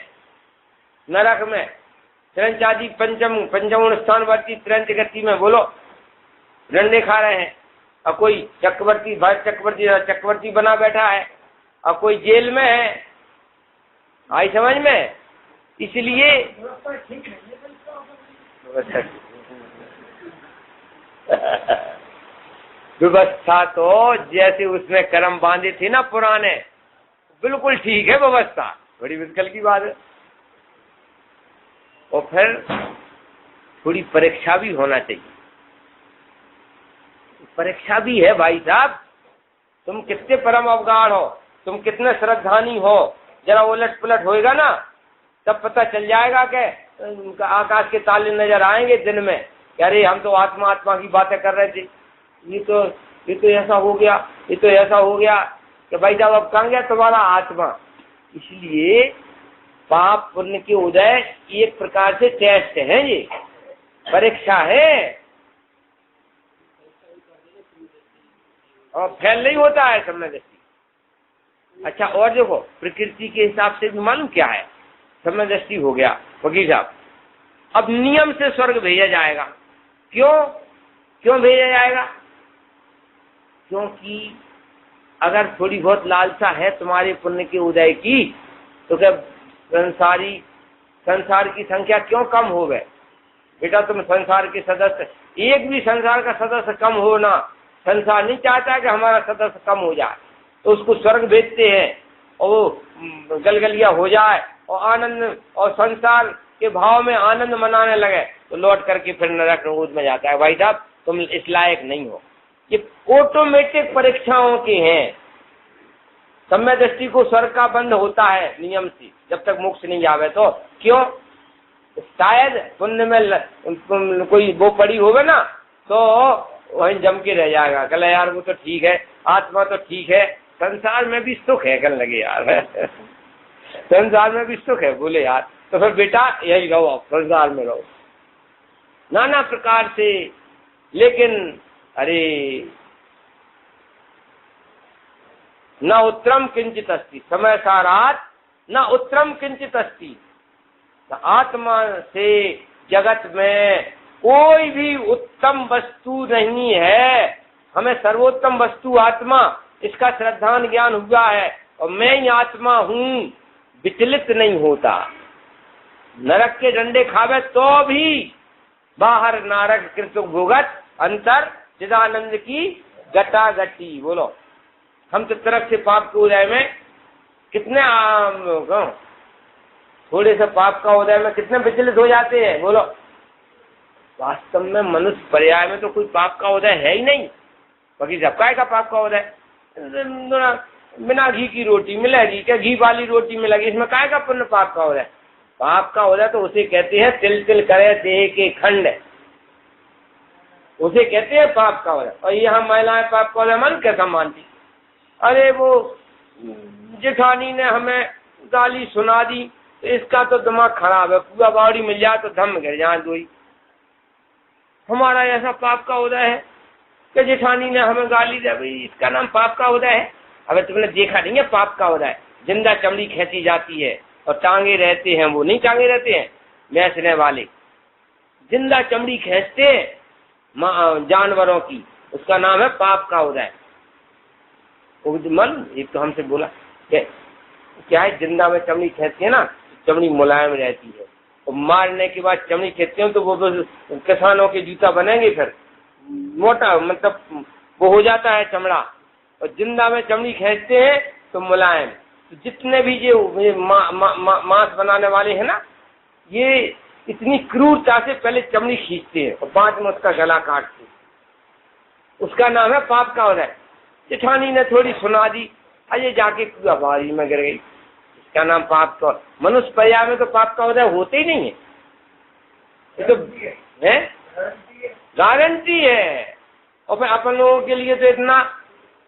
[SPEAKER 1] नरक में, त्रंचादि पंचम स्थानवर्ती त्रंच गति में, बोलो डंडे खा रहे हैं। और कोई चक्रवर्ती भारत चक्रवर्ती बना बैठा है और कोई जेल में है। आई समझ में? इसलिए व्यवस्था तो जैसे उसमें कर्म बांधे थे ना पुराने, बिल्कुल ठीक है व्यवस्था, बड़ी मुश्किल की बात है। और फिर थोड़ी परीक्षा भी होना चाहिए। परीक्षा भी है भाई साहब, तुम कितने परम अवगाढ़ हो, तुम कितने श्रद्धानी हो, जरा उलट पुलट होएगा ना तब पता चल जाएगा कि आकाश के ताले नजर आएंगे दिन में, अरे हम तो आत्मा आत्मा की बातें कर रहे थे, ये तो ऐसा हो गया, ये तो ऐसा हो गया कि भाई साहब अब कहाँ गया तुम्हारा आत्मा। इसलिए पाप पुण्य के उदय एक प्रकार से टेस्ट है, ये परीक्षा है और फेल नहीं होता है समय दृष्टि। अच्छा और देखो प्रकृति के हिसाब से भी मालूम क्या है, समय दृष्टि हो गया वकील साहब, अब नियम से स्वर्ग भेजा जाएगा। क्यों भेजा जाएगा? क्योंकि अगर थोड़ी बहुत लालसा है तुम्हारे पुण्य के उदय की, तो क्या संसार की संख्या क्यों कम हो गए? बेटा तुम संसार के सदस्य, एक भी संसार का सदस्य कम हो ना, संसार नहीं चाहता कि हमारा सदस्य कम हो जाए, तो उसको स्वर्ग भेजते हैं और वो गलगलिया हो जाए और आनंद और संसार के भाव में आनंद मनाने लगे, तो लौट करके फिर नरक नरक में जाता है। भाई साहब तुम इस लायक नहीं हो। ये ऑटोमेटिक परीक्षाओं के हैं। समय दृष्टि को स्वर्ग का बंद होता है नियम से, जब तक मोक्ष नहीं आवे। तो क्यों? शायद पुण्य में कोई वो पड़ी होगा ना, तो वहीं जम के रह जाएगा, कल यार वो तो ठीक है, आत्मा तो ठीक है, संसार में भी सुख है, कल लगे यार संसार में भी सुख है, बोले यार तो फिर बेटा यही रहो, संसार में रहो नाना प्रकार से। लेकिन अरे न उत्तरम किंचित अस्ति, समय सारात न उत्तरम किंचित अस्ति। आत्मा से जगत में कोई भी उत्तम वस्तु नहीं है। हमें सर्वोत्तम वस्तु आत्मा, इसका श्रद्धान ज्ञान हुआ है और मैं ही आत्मा हूँ, विचलित नहीं होता। नरक के डंडे खावे तो भी बाहर नारक कृतुक भुगत, अंतर चिदानंद की गटागटी। बोलो हम तो तरफ से पाप के उदय में कितने थोड़े से पाप का उदय में कितने विचलित हो जाते हैं। बोलो वास्तव में मनुष्य पर्याय में तो कोई पाप का उदय है ही नहीं। बाकी सब काय का पाप का उदय, बिना घी की रोटी मिलेगी क्या, घी वाली रोटी मिलेगी, इसमें काय का पुण्य पाप का उदय। पाप का उदय तो उसे कहते हैं तिल तिल करे देह के खंड, उसे कहते हैं पाप का उदय। और यहाँ महिलाएं पाप का उदय मन कैसा मानती, अरे वो जेठानी ने हमें गाली सुना दी तो इसका तो दिमाग खराब है, पूरा बावड़ी मिल जाए तो धम गिर जाए दोई। हमारा ऐसा पाप का उदय है कि जेठानी ने हमें गाली दी, भाई इसका नाम पाप का उदय है। अबे तुमने देखा नहीं है पाप का उदय, जिंदा चमड़ी खींची जाती है और टांगे रहते हैं, वो नहीं टांगे रहते हैं बेचने वाले, जिंदा चमड़ी खींचते हैं जानवरों की, उसका नाम है पाप का उदय। मन एक तो हमसे बोला क्या है, जिंदा में चमड़ी खींचती है ना, चमड़ी मुलायम रहती है और मारने के बाद चमड़ी खींचते हो तो वो किसानों के जूता बनेंगे, फिर मोटा मतलब वो हो जाता है चमड़ा। और जिंदा में चमड़ी खींचते हैं तो मुलायम। तो जितने भी ये मांस बनाने वाले हैं ना, ये इतनी क्रूरता से पहले चमड़ी खींचते हैं और बाद में उसका गला काटते हैं, उसका नाम है पाप का उदय। जेठानी ने थोड़ी सुना दी, अजय जाके कुआ बारी में गिर गई। क्या नाम पाप का, मनुष्य पर्याय में तो पाप का उदय होते ही नहीं है, ये तो है गारंटी है। और फिर अपन लोगों के लिए तो इतना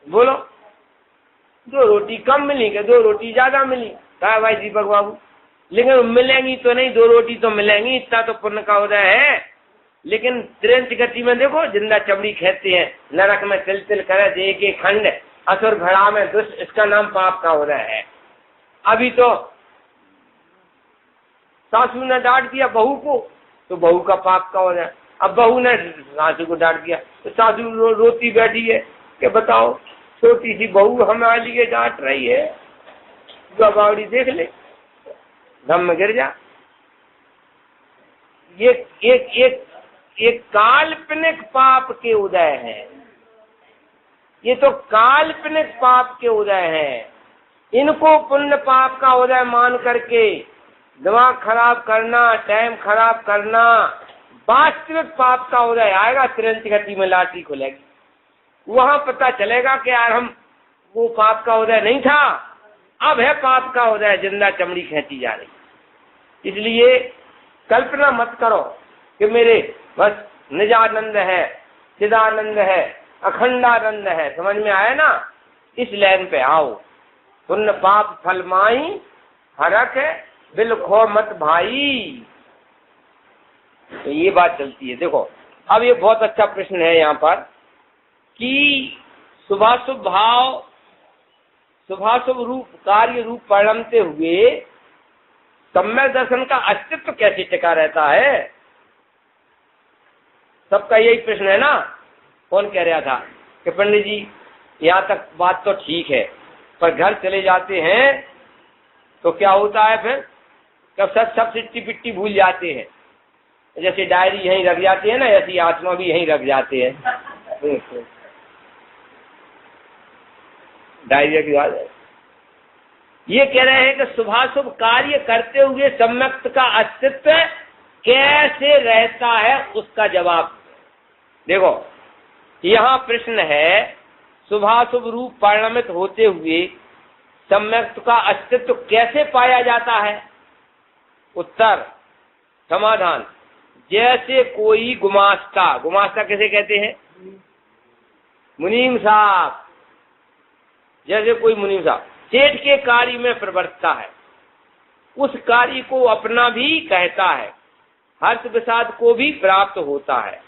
[SPEAKER 1] बोलो, 2 रोटी कम मिली कि 2 रोटी ज्यादा मिली, कहा भाई दीपक बाबू, लेकिन मिलेंगी तो नहीं, 2 रोटी तो मिलेंगी, इतना तो पुण्य का उदय है। लेकिन त्रिंच गति में देखो, जिंदा चमड़ी खेते हैं, नरक में तिल तिल करे दे के खंड, असुर घड़ा में दुष्ट, इसका नाम पाप का उदय है। अभी तो सासू ने डांट दिया बहू को, तो बहू का पाप का उदय। अब बहू ने सासू को डांट दिया, तो सासू रोती बैठी है कि बताओ, छोटी सी बहू हमारे लिए डांट रही है, बावड़ी देख ले, धम में गिर जा। ये एक काल्पनिक पाप के उदय है, ये तो काल्पनिक पाप के उदय हैं। इनको पुण्य पाप का उदय मान करके दिमाग खराब करना, टाइम खराब करना, वास्तविक पाप का उदय आएगा। तुरंत गति में लाठी खुलेगी, वहां पता चलेगा कि यार हम वो पाप का उदय नहीं था, अब है पाप का उदय, जिंदा चमड़ी खींची जा रही। इसलिए कल्पना मत करो कि मेरे बस निजानंद है, चिदानंद है, अखंडानंद है। समझ में आया ना? इस लाइन पे आओ। पुण्य पाप फल माई हरक बिल खो मत भाई, तो ये बात चलती है। देखो अब ये बहुत अच्छा प्रश्न है यहाँ पर कि शुभाशुभ भाव, शुभाशुभ रूप कार्य रूप परिणमते हुए सम्यक दर्शन का अस्तित्व कैसे टिका रहता है? सबका यही प्रश्न है ना। कौन कह रहा था कि पंडित जी यहाँ तक बात तो ठीक है, पर घर चले जाते हैं तो क्या होता है फिर? कब सब सिट्टी पिट्टी भूल जाते हैं, जैसे डायरी यहीं रख जाते हैं ना, ऐसी आत्मा भी यहीं रख जाते हैं। डायरी की बात है। ये कह रहे हैं कि शुभाशुभ कार्य करते हुए सम्यक्त का अस्तित्व कैसे रहता है, उसका जवाब देखो। यहाँ प्रश्न है, शुभाशुभ रूप परिणमित होते हुए सम्यक्त का अस्तित्व कैसे पाया जाता है? उत्तर, समाधान, जैसे कोई गुमास्ता, गुमास्ता किसे कहते हैं? मुनीम साहब। जैसे कोई मुनीम साहब सेठ के कार्य में प्रवर्तता है, उस कार्य को अपना भी कहता है, हर्ष विषाद को भी प्राप्त होता है,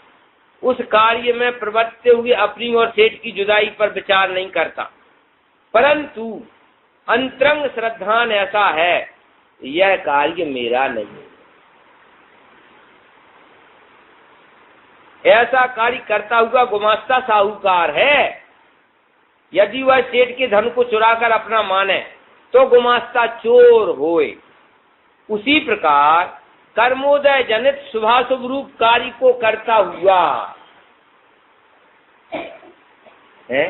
[SPEAKER 1] उस कार्य में प्रवर्तते हुए अपनी और सेठ की जुदाई पर विचार नहीं करता, परंतु अंतरंग श्रद्धान ऐसा है, यह कार्य मेरा नहीं। ऐसा कार्य करता हुआ गुमास्ता साहूकार है। यदि वह सेठ के धन को चुराकर अपना माने तो गुमास्ता चोर होए। उसी प्रकार कर्मोदय जनित शुभाशुभ रूप कार्य को करता हुआ है,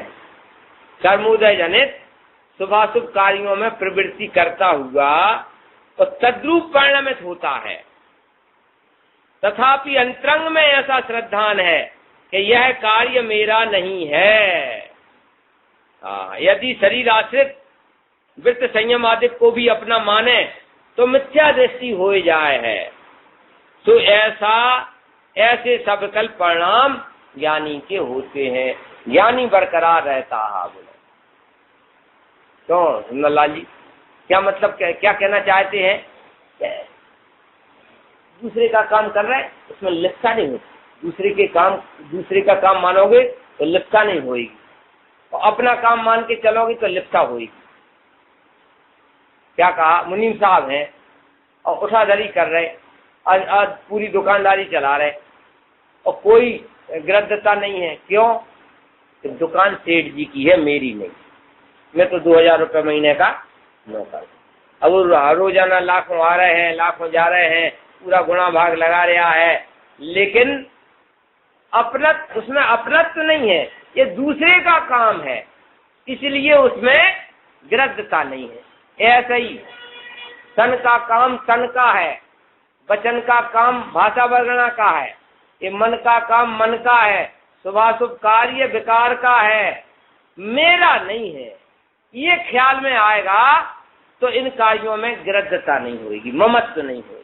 [SPEAKER 1] कर्मोदय जनित शुभाशुभ कार्यों में प्रवृत्ति करता हुआ तो तद्रूप परिणमित होता है। तथापि अंतरंग में ऐसा श्रद्धान है कि यह कार्य मेरा नहीं है। यदि शरीर आश्रित वृत्त संयम आदि को भी अपना माने तो मिथ्या दृष्टि हो जाए है। तो ऐसे सबकल परिणाम ज्ञानी के होते हैं, ज्ञानी बरकरार रहता है। बोले तो सुंदरलाल जी क्या मतलब, क्या कहना चाहते हैं? दूसरे का काम कर रहे हैं, उसमें लिप्तता नहीं होती। दूसरे का काम मानोगे तो लिप्तता नहीं होगी, और अपना काम मान के चलोगे तो लिप्तता होगी। क्या कहा? मुनीम साहब हैं और उठाधरी कर रहे, आज पूरी दुकानदारी चला रहे और कोई गृहस्थता नहीं है। क्यों? तो दुकान सेठ जी की है, मेरी नहीं। मैं तो 2000 रुपये महीने का नौकर। अब रोजाना लाखों आ रहे हैं, लाखों जा रहे हैं, पूरा गुणा भाग लगा रहा है, लेकिन उसमें अपनत्व नहीं है, ये दूसरे का काम है, इसलिए उसमें गृहस्थता नहीं है। ऐसा ही तन का काम तन का है, वचन का काम भाषा वर्णना का है, ये मन का काम मन का है, शुभाशुभ कार्य विकार का है। मेरा नहीं है, ये ख्याल में आएगा तो इन कार्यों में गिरद्धता नहीं होगी, ममत्व नहीं होगा।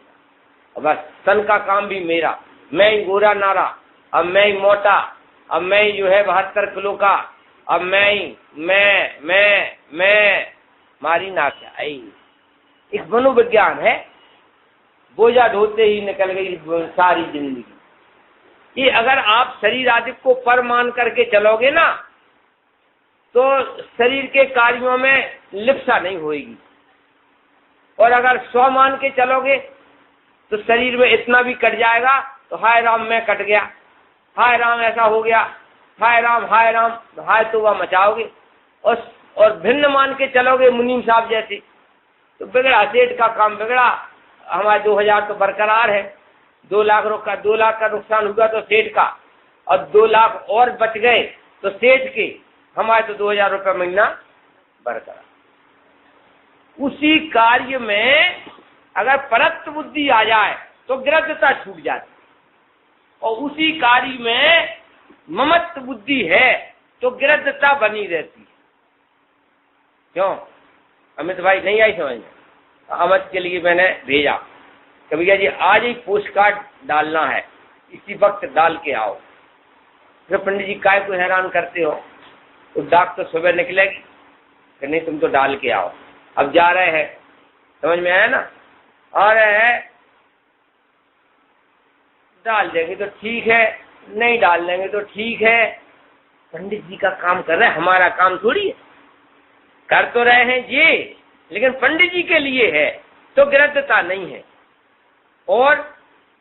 [SPEAKER 1] बस तन का काम भी मेरा, मैं ही गोरा नारा, अब मैं ही मोटा, अब मैं ही जो है 72 किलो का, अब मैं ही मैं मारी ना क्या एक मनोविज्ञान है। बोझा ढोते ही निकल गई सारी जिंदगी। ये अगर आप शरीर आदि को पर मान करके चलोगे ना तो शरीर के कार्यों में लिप्सा नहीं होगी, और अगर स्व मान के चलोगे तो शरीर में इतना भी कट जाएगा तो हाय राम मैं कट गया, हाय राम ऐसा हो गया, हाय राम हाय तो वह मचाओगे। और भिन्न मान के चलोगे मुनीम साहब जैसे तो बिगड़ा, सेठ का काम बिगड़ा, हमारे 2000 तो बरकरार है, 2 लाख का नुकसान हुआ तो सेठ का, और 2 लाख और बच गए तो सेठ के, हमारे तो 2000 रुपये महीना बरकरार। उसी कार्य में अगर परत्व बुद्धि आ जाए तो गिरद्धता छूट जाती, और उसी कार्य में ममत्व बुद्धि है तो गिरद्धता बनी रहती। क्यों अमित भाई नहीं आई समझ में? अमित के लिए मैंने भेजा कि भैया जी आज ही पोस्ट कार्ड डालना है, इसी वक्त डाल के आओ। फिर पंडित जी काय को हैरान करते हो, तो डाक तो सुबह निकलेगी, कि नहीं तुम तो डाल के आओ। अब जा रहे हैं, समझ में आया ना, आ रहे हैं, डाल देंगे तो ठीक है, नहीं डाल देंगे तो ठीक है। पंडित जी का काम कर रहे हैं, हमारा काम थोड़ी है। कर तो रहे हैं ये, लेकिन पंडित जी के लिए है तो गिरद्धता नहीं है। और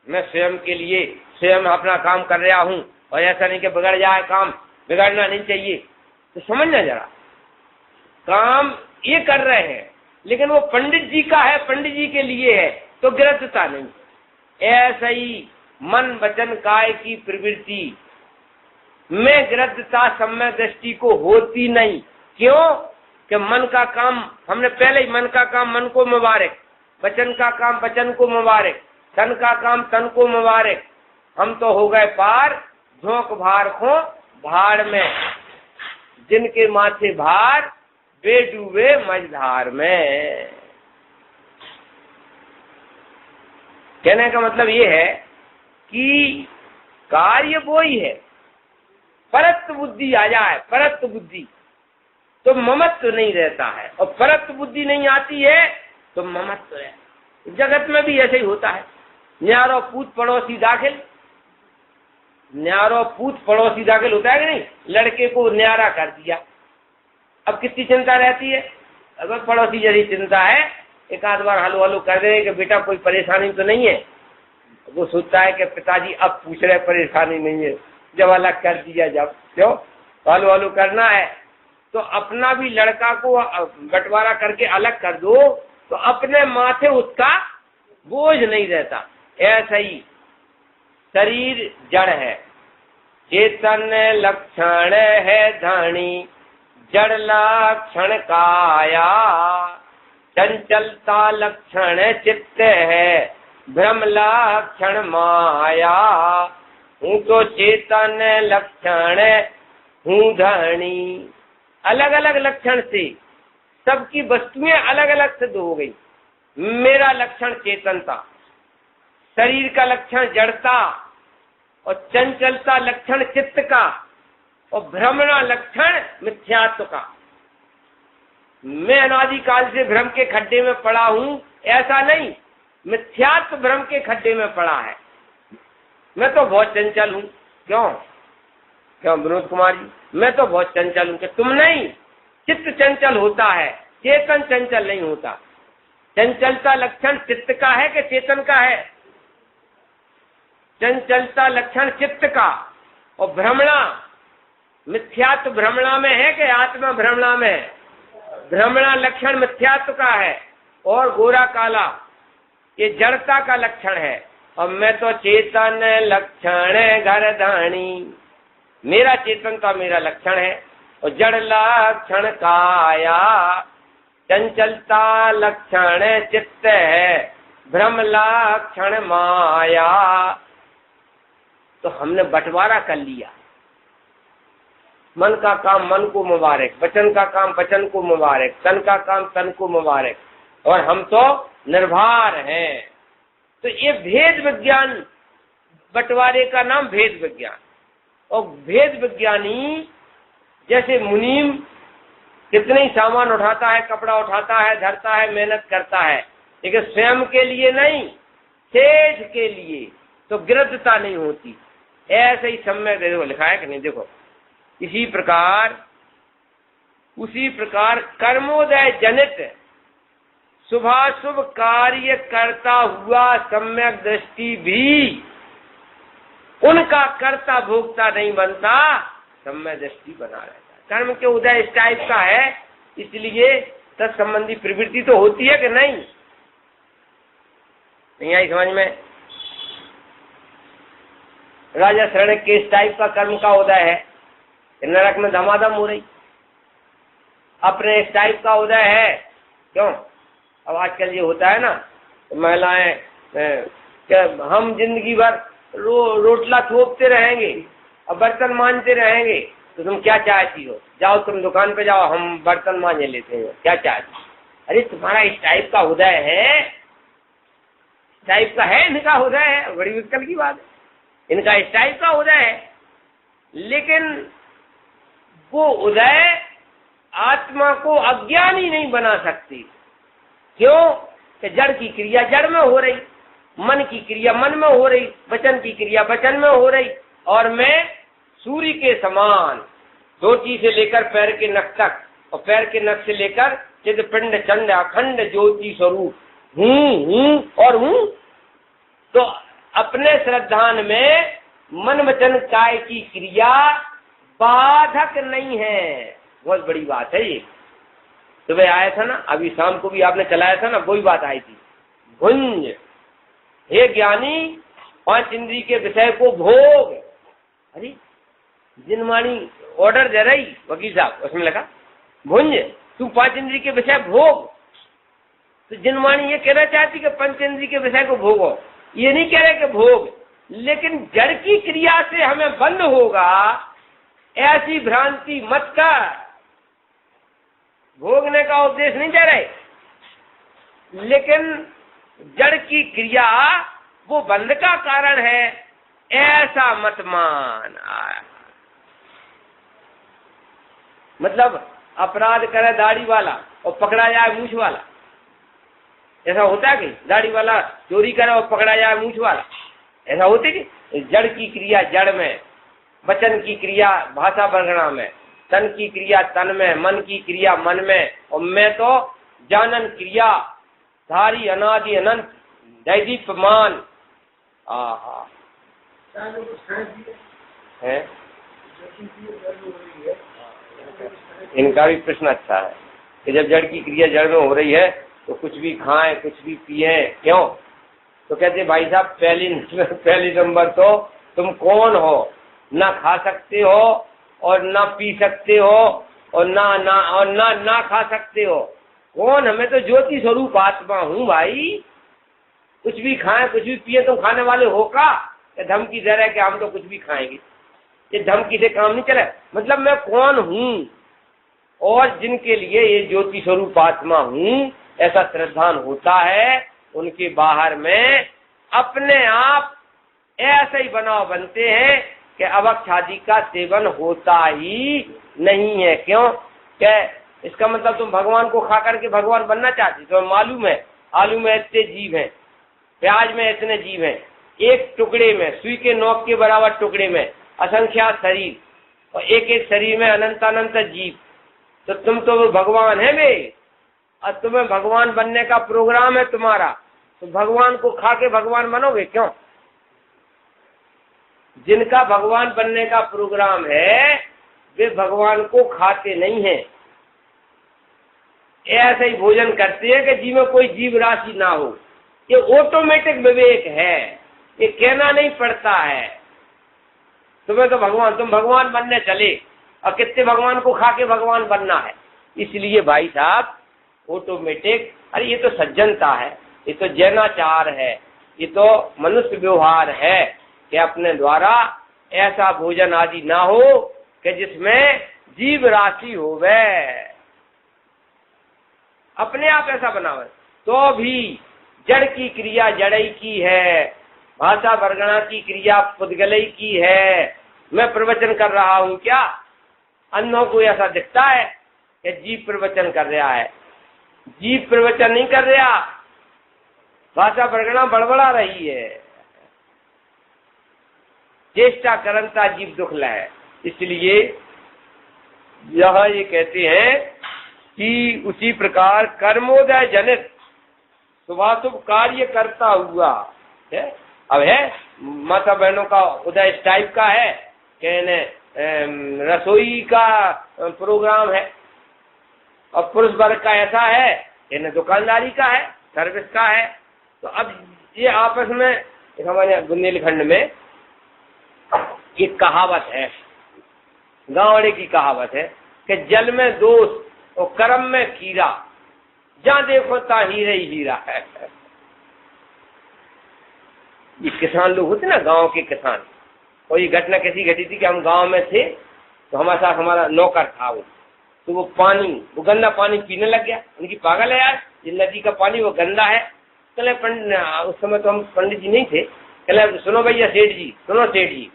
[SPEAKER 1] मैं स्वयं के लिए स्वयं अपना काम कर रहा हूं, और ऐसा नहीं कि बिगड़ जाए काम, बिगड़ना नहीं चाहिए। तो समझना जरा, काम ये कर रहे हैं लेकिन वो पंडित जी का है, पंडित जी के लिए है तो गिरद्धता नहीं। ऐसा ही मन वचन काय की प्रवृत्ति में गिरद्धता सम्यक दृष्टि को होती नहीं। क्यों कि मन का काम हमने पहले ही, मन का काम मन को मुबारक, वचन का काम वचन को मुबारक, तन का काम तन को मुबारक। हम तो हो गए पार, झोंक भार खो भाड़ में, जिनके माथे भार वे डूबे मझधार में। कहने का मतलब ये है कि कार्य वो ही है, परत्व बुद्धि आ जाए, परत्व बुद्धि तो ममत्व नहीं रहता है, और परत्व बुद्धि नहीं आती है तो ममत्व है। जगत में भी ऐसे ही होता है। न्यारो पूत पड़ोसी दाखिल, न्यारो पूत पड़ोसी दाखिल होता है कि नहीं? लड़के को न्यारा कर दिया, अब कितनी चिंता रहती है। अगर पड़ोसी जैसी चिंता है, एक आध बार हलो हलो कर दे कि बेटा कोई परेशानी तो नहीं है, वो सोचता है कि पिताजी अब पूछ रहे परेशानी नहीं है, जब अलग कर दिया, जब क्यों हलो हलो करना है तो अपना भी लड़का को बंटवारा करके अलग कर दो तो अपने माथे उसका बोझ नहीं रहता। ऐसा ही शरीर जड़ है, चेतन लक्षण है धनी, जड़ लक्षण काया, चंचलता लक्षण चित्त है, भ्रम लक्षण माया। हूँ तो चेतन लक्षण हूँ धनी। अलग अलग लक्षण से सबकी वस्तुएं अलग अलग सिद्ध हो गई। मेरा लक्षण चेतनता, शरीर का लक्षण जड़ता, और चंचलता लक्षण चित्त का, और भ्रमणा लक्षण मिथ्यात्व का। मैं अनादिकाल से भ्रम के खड्डे में पड़ा हूं ऐसा नहीं, मिथ्यात्व भ्रम के खड्डे में पड़ा है। मैं तो बहुत चंचल हूं। क्यों विनोद कुमार जी? मैं तो बहुत चंचल हूं। कि तुम नहीं, चित्त चंचल होता है, चेतन चंचल नहीं होता। चंचलता लक्षण चित्त का है कि चेतन का है? चंचलता लक्षण चित्त का, और भ्रमणा मिथ्यात्व भ्रमणा में है कि आत्मा भ्रमणा में है? भ्रमणा लक्षण मिथ्यात्व का है, और गोरा काला ये जड़ता का लक्षण है। और मैं तो चेतन लक्षण घर धानी, मेरा चेतनता मेरा लक्षण है, और जड़ लक्षण काया, चंचलता लक्षण चित्त है, भ्रम लक्षण माया। तो हमने बंटवारा कर लिया। मन का काम मन को मुबारक, वचन का काम वचन को मुबारक, तन का काम तन को मुबारक, और हम तो निर्भर हैं। तो ये भेद विज्ञान, बंटवारे का नाम भेद विज्ञान। और भेद विज्ञानी जैसे मुनीम कितने ही सामान उठाता है, कपड़ा उठाता है, धरता है, मेहनत करता है, लेकिन स्वयं के लिए नहीं, शेष के लिए, तो गिरफ्ता नहीं होती। ऐसे ही सम्यक देखो लिखा है कि नहीं, देखो उसी प्रकार कर्मोदय जनित शुभाशुभ कार्य करता हुआ सम्यक दृष्टि भी उनका कर्ता भोक्ता नहीं बनता, सम्यक दृष्टि बना रहता है। कर्म के उदय इस टाइप का है, इसलिए तत्संबंधी प्रवृत्ति तो होती है कि नहीं आई समझ में। राजा शरण के इस टाइप का कर्म का उदय है, नरक में धमाधम हो रही, अपने इस टाइप का उदय है। क्यों? अब आजकल ये होता है ना, तो महिलाएं क्या हम जिंदगी भर रोटला थोपते रहेंगे और बर्तन मांजते रहेंगे, तो तुम क्या चाहती हो? जाओ तुम दुकान पे जाओ, हम बर्तन मांजे लेते हैं, क्या चाहती? अरे तुम्हारा इस टाइप का उदय है, इस टाइप का है, इनका उदय है, बड़ी विकल की बात है, इनका इस टाइप का उदय है। लेकिन वो उदय आत्मा को अज्ञानी नहीं बना सकती। क्यों? कि जड़ की क्रिया जड़ में हो रही, मन की क्रिया मन में हो रही, वचन की क्रिया वचन में हो रही, और मैं सूर्य के समान चोटी से लेकर पैर के नख तक और पैर के नख से लेकर चिद पिंड चंड अखंड ज्योति स्वरूप हूँ और हूँ। तो अपने श्रद्धान में मन वचन काय की क्रिया बाधक नहीं है। बहुत बड़ी बात है ये। सुबह आया था ना, अभी शाम को भी आपने चलाया था ना, वही बात आई थी। भुंज हे ज्ञानी, पांच इंद्री के विषय को भोग। अरे जिनवाणी ऑर्डर दे रही वकील साहब, उसमें लगा भुंज तू पांच इंद्री के विषय भोग। तो जिनवाणी ये कहना चाहती कि पंच इंद्री के विषय को भोगो, ये नहीं कह रहे कि भोग, लेकिन जड़ की क्रिया से हमें बंद होगा ऐसी भ्रांति मत कर। भोगने का उपदेश नहीं दे रहे, लेकिन जड़ की क्रिया वो बंध का कारण है, ऐसा मत मान। मतलब अपराध करे दाढ़ी वाला और पकड़ा जाए मूछ वाला, ऐसा होता है कि दाढ़ी वाला चोरी करे और पकड़ा जाए मूछ वाला, ऐसा होते कि जड़ की क्रिया जड़ में, वचन की क्रिया भाषा बंगड़ा में, तन की क्रिया तन में, मन की क्रिया मन में, और मैं तो जानन क्रिया धारी अनादि अनंत दैदीप्यमान। आहा है, इनका भी प्रश्न अच्छा है कि जब जड़ की क्रिया जड़ में हो रही है तो कुछ भी खाएं कुछ भी पिए, क्यों? तो कहते भाई साहब पहली नंबर तो तुम कौन हो? ना खा सकते हो और ना पी सकते हो और ना खा सकते हो। कौन? हमें तो ज्योति स्वरूप आत्मा हूँ भाई। कुछ भी खाएं कुछ भी पिए, तुम खाने वाले हो का? धमकी दे रहे कि हम तो कुछ भी खाएंगे, ये धमकी से काम नहीं चले। मतलब मैं कौन हूँ, और जिनके लिए ये ज्योति स्वरूप आत्मा हूँ ऐसा श्रद्धान होता है, उनके बाहर में अपने आप ऐसे ही बनाव बनते हैं कि अभक्ष आदि का सेवन होता ही नहीं है। क्यों? क्या इसका मतलब तुम भगवान को खा करके भगवान बनना चाहती? तो मालूम है आलू में इतने जीव हैं, प्याज में इतने जीव हैं, एक टुकड़े में सुई के नोक के बराबर टुकड़े में असंख्यात शरीर, और एक एक शरीर में अनंत अनंत जीव। तो तुम तो भगवान है बे, और तुम्हें भगवान बनने का प्रोग्राम है तुम्हारा, तो भगवान को खा के भगवान बनोगे? क्यों? जिनका भगवान बनने का प्रोग्राम है वे भगवान को खाते नहीं हैं, ऐसे ही भोजन करते हैं कि जी में कोई जीव राशि ना हो। ये ऑटोमेटिक विवेक है, ये कहना नहीं पड़ता है। तुम्हें तो भगवान, तुम भगवान बनने चले और कितने भगवान को खा के भगवान बनना है। इसलिए भाई साहब ऑटोमेटिक, अरे ये तो सज्जनता है, ये तो जैनाचार है, ये तो मनुष्य व्यवहार है कि अपने द्वारा ऐसा भोजन आदि ना हो कि जिसमें जीव राशि होवे, अपने आप ऐसा बनावे। तो भी जड़ की क्रिया जड़ई की है, भाषा वर्गणा की क्रिया पुद्गलई की है। मैं प्रवचन कर रहा हूं, क्या अन्यों को ऐसा दिखता है कि जीव प्रवचन कर रहा है? जीव प्रवचन नहीं कर रहा, भाषा वर्गणा बड़बड़ा रही है। चेष्टा करंता जीव दुख लय। इसलिए यह ये कहते हैं कि उसी प्रकार कर्मोदय जनित शुभाशुभ कार्य करता हुआ है। अब है माता बहनों का उदय इस टाइप का है कि रसोई का प्रोग्राम है, और पुरुष वर्ग का ऐसा है कि दुकानदारी का है, सर्विस का है। तो अब ये आपस में हमारे बुंदेलखंड में एक कहावत है, गाँवड़े की कहावत है कि जल में दोष और कर्म में कीड़ा, जहाँ देखो ता हीरा ही हीरा है। ये किसान लोग होते ना, गांव के किसान, और ये घटना कैसी घटी थी कि हम गांव में थे, तो हमारे साथ हमारा नौकर था वो, तो वो गंदा पानी पीने लग गया। उनकी पागल है यार, ये नदी का पानी वो गंदा है। चले उस समय तो हम पंडित जी नहीं थे, चले सुनो भैया सेठ जी, सुनो सेठ जी,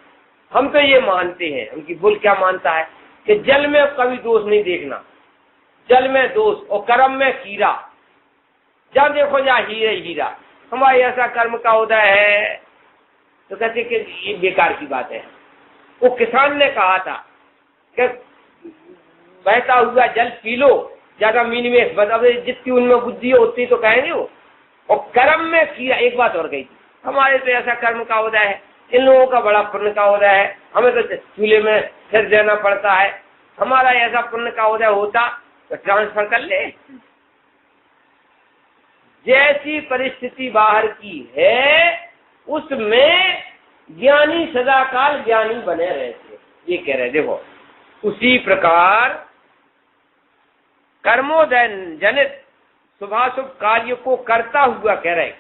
[SPEAKER 1] हम तो ये मानते हैं, उनकी बोल क्या मानता है कि जल में कभी दोष नहीं देखना, जल में दोष और कर्म में कीड़ा, जहाँ देखो जहाँ हीरा हीरा। हमारे ऐसा कर्म का उदय है। तो कहते कि ये बेकार की बात है। वो किसान ने कहा था कि बहता हुआ जल पी लो, ज्यादा मीनिमेस मतलब जितनी उनमें बुद्धि है उतनी तो कहेंगे वो। और कर्म में कीड़ा, एक बात और कही थी, हमारे तो ऐसा कर्म का उदय है, इन लोगों का बड़ा पुण्य का उदय है, हमें तो चूल्हे में सिर देना पड़ता है। हमारा ऐसा पुण्य का उदय होता तो ट्रांसफर कर ले। जैसी परिस्थिति बाहर की है उसमें ज्ञानी सदाकाल ज्ञानी बने रहते, ये कह रहे। देखो उसी प्रकार कर्मोदय जनित शुभाशुभ कार्य को करता हुआ कह रहे,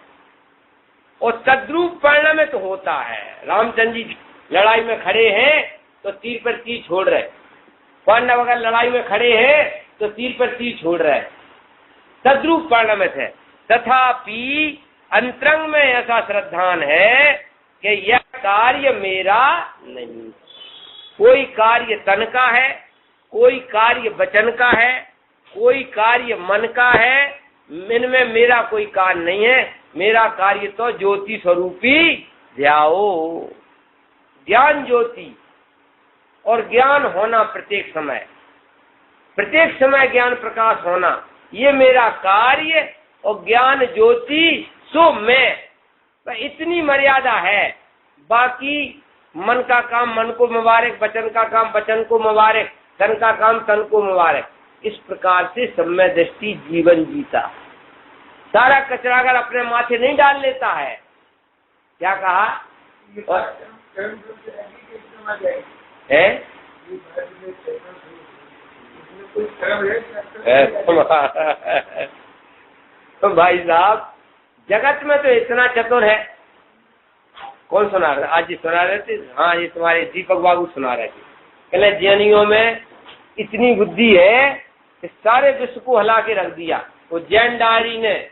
[SPEAKER 1] और तद्रूप परिणाम में तो होता है। रामचंद्र जी लड़ाई में खड़े हैं तो तीर पर तीर छोड़ रहे, पांडव अगर लड़ाई में खड़े हैं तो तीर पर तीर छोड़ रहे, तद्रूप परिणाम है। तथापि अंतरंग में ऐसा श्रद्धान है कि यह कार्य मेरा नहीं। कोई कार्य तन का है, कोई कार्य वचन का है, कोई कार्य मन का है, इनमें मेरा कोई कार्य नहीं है। मेरा कार्य तो ज्योति स्वरूपी ध्याओ, ज्ञान ज्योति और ज्ञान होना प्रत्येक समय ज्ञान प्रकाश होना, ये मेरा कार्य। और ज्ञान ज्योति सो मैं, इतनी मर्यादा है। बाकी मन का काम मन को मुबारक, वचन का काम वचन को मुबारक, तन का काम तन को मुबारक। इस प्रकार से सम्य दृष्टि जीवन जीता। सारा कचरा अगर अपने माथे नहीं डाल लेता है, क्या कहा है? तो भाई साहब जगत में तो इतना चतुर है। कौन सुना रहे? आज जी सुना रहे थे, हाँ ये तुम्हारे दीपक बाबू सुना रहे थे। कहले जैनियों में इतनी बुद्धि है कि सारे विश्व को हिला के रख दिया। वो जैन डायरी ने,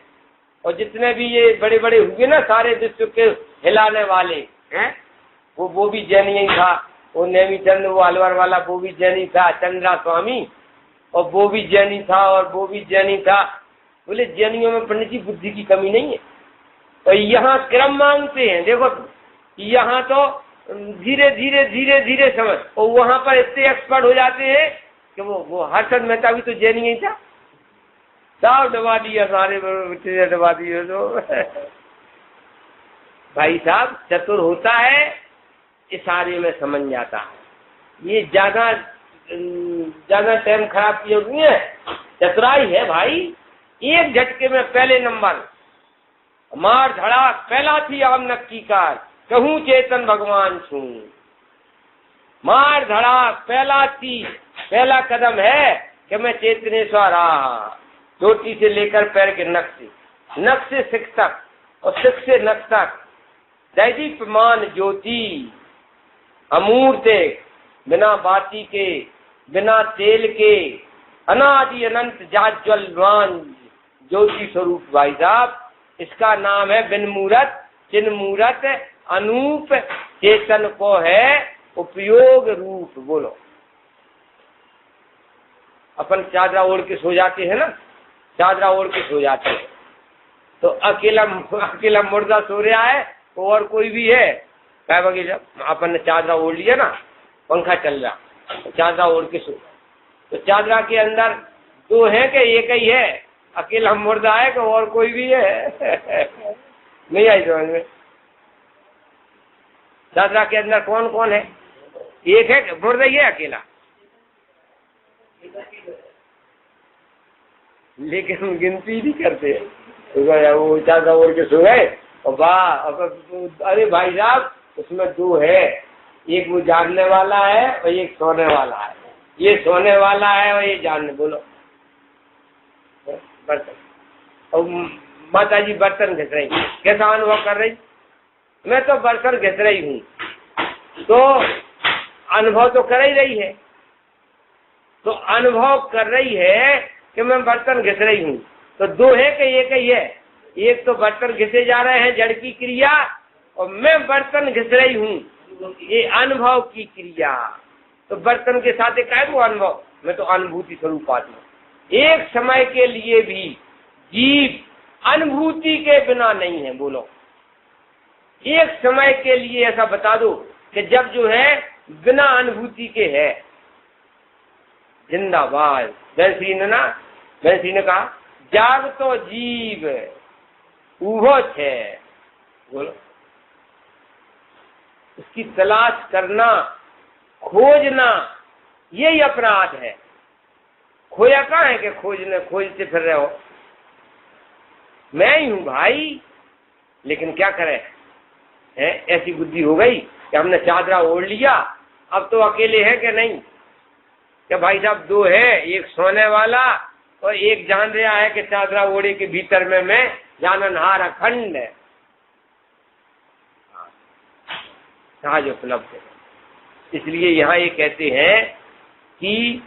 [SPEAKER 1] और जितने भी ये बड़े बड़े हुए ना सारे विश्व के हिलाने वाले हैं, वो भी जैन ही था। वो नेमी चंद वो अलवर वाला वो भी जैनी था, चंद्रा स्वामी, और वो भी जैनी था और वो भी जैनी था। बोले जैनियों में पंडित जी बुद्धि की कमी नहीं है। और यहाँ क्रम मांगते हैं। देखो यहाँ तो धीरे धीरे धीरे धीरे समझ, और वहां पर इतने एक्सपर्ट हो जाते हैं कि वो हर्षद मेहता भी तो जैन ही था, सब दबा दिया, सारे बच्चे दबा दिए। तो भाई साहब चतुर होता है, इशारे में समझ जाता है। ये ज्यादा टाइम खराब किए नहीं है, चतुराई है भाई। एक झटके में पहले नंबर मार धड़ाक पहला थी आम नक्की कार, कहूँ चेतन भगवान छू। मार धड़ाक पहला कदम है कि मैं चेतनेश्वर रहा। चोटी से लेकर पैर के नख से सिख तक और सिख से नख तक दैदीप्यमान ज्योति अमूर्त बिना बाती के, बिना तेल के, अनादि अनंत जाज्वल्यमान ज्योति स्वरूप भाई साहब, इसका नाम है बिन मूरत चिन्ह मूरत अनूप चेतन को है उपयोग रूप। बोलो, अपन चादरा ओढ़ के सो जाते हैं ना, चादरा ओढ़ के सो जाते हैं, तो अकेला मुर्दा सो रहा है और कोई भी है, क्या बगी जब अपन ने चादरा ओढ़ लिया ना, पंखा चल रहा, तो चादरा ओढ़ के सो, तो चादरा के अंदर दो है कि एक ही है, अकेला मुर्दा है कि और कोई भी है? नहीं आई समझ में? चादरा के अंदर कौन कौन है? एक है मुर्दा ही है अकेला, लेकिन हम गिनती नहीं करते। तो वो चादरा ओढ़ के सो गए और वाह, अरे भाई साहब उसमें दो है, एक वो जागने वाला है और एक सोने वाला है, ये सोने वाला है और ये जानने। बोलो, बर्तन, और माता जी बर्तन घिस रही, कैसा अनुभव कर रही? मैं तो बर्तन घिस रही हूँ, तो अनुभव तो कर ही रही है, तो अनुभव कर रही है कि मैं बर्तन घिस रही हूँ, तो दो है कि एक ही है? एक तो बर्तन घिसे जा रहे हैं जड़ की क्रिया, और मैं बर्तन घिस रही हूँ ये अनुभव की क्रिया। तो बर्तन के साथ एक है वो अनुभव, मैं तो अनुभूति स्वरूप आत्मा। एक समय के लिए भी जीव अनुभूति के बिना नहीं है। बोलो, एक समय के लिए ऐसा बता दो कि जब जो है बिना अनुभूति के है। जिंदाबाद। वैसी ने कहा जाग तो जीव उहो छे। बोलो, उसकी तलाश करना, खोजना, यही अपराध है। खोया कहाँ है कि खोजते फिर रहे हो? मैं ही हूं भाई, लेकिन क्या करें, ऐसी बुद्धि हो गई कि हमने चादरा ओढ़ लिया, अब तो अकेले है कि नहीं? क्या भाई साहब दो है, एक सोने वाला और एक जान रहा है कि चादरा ओढ़े के भीतर में मैं जाननहार अखंड है, सहज उपलब्ध है। इसलिए यहाँ ये कहते हैं कि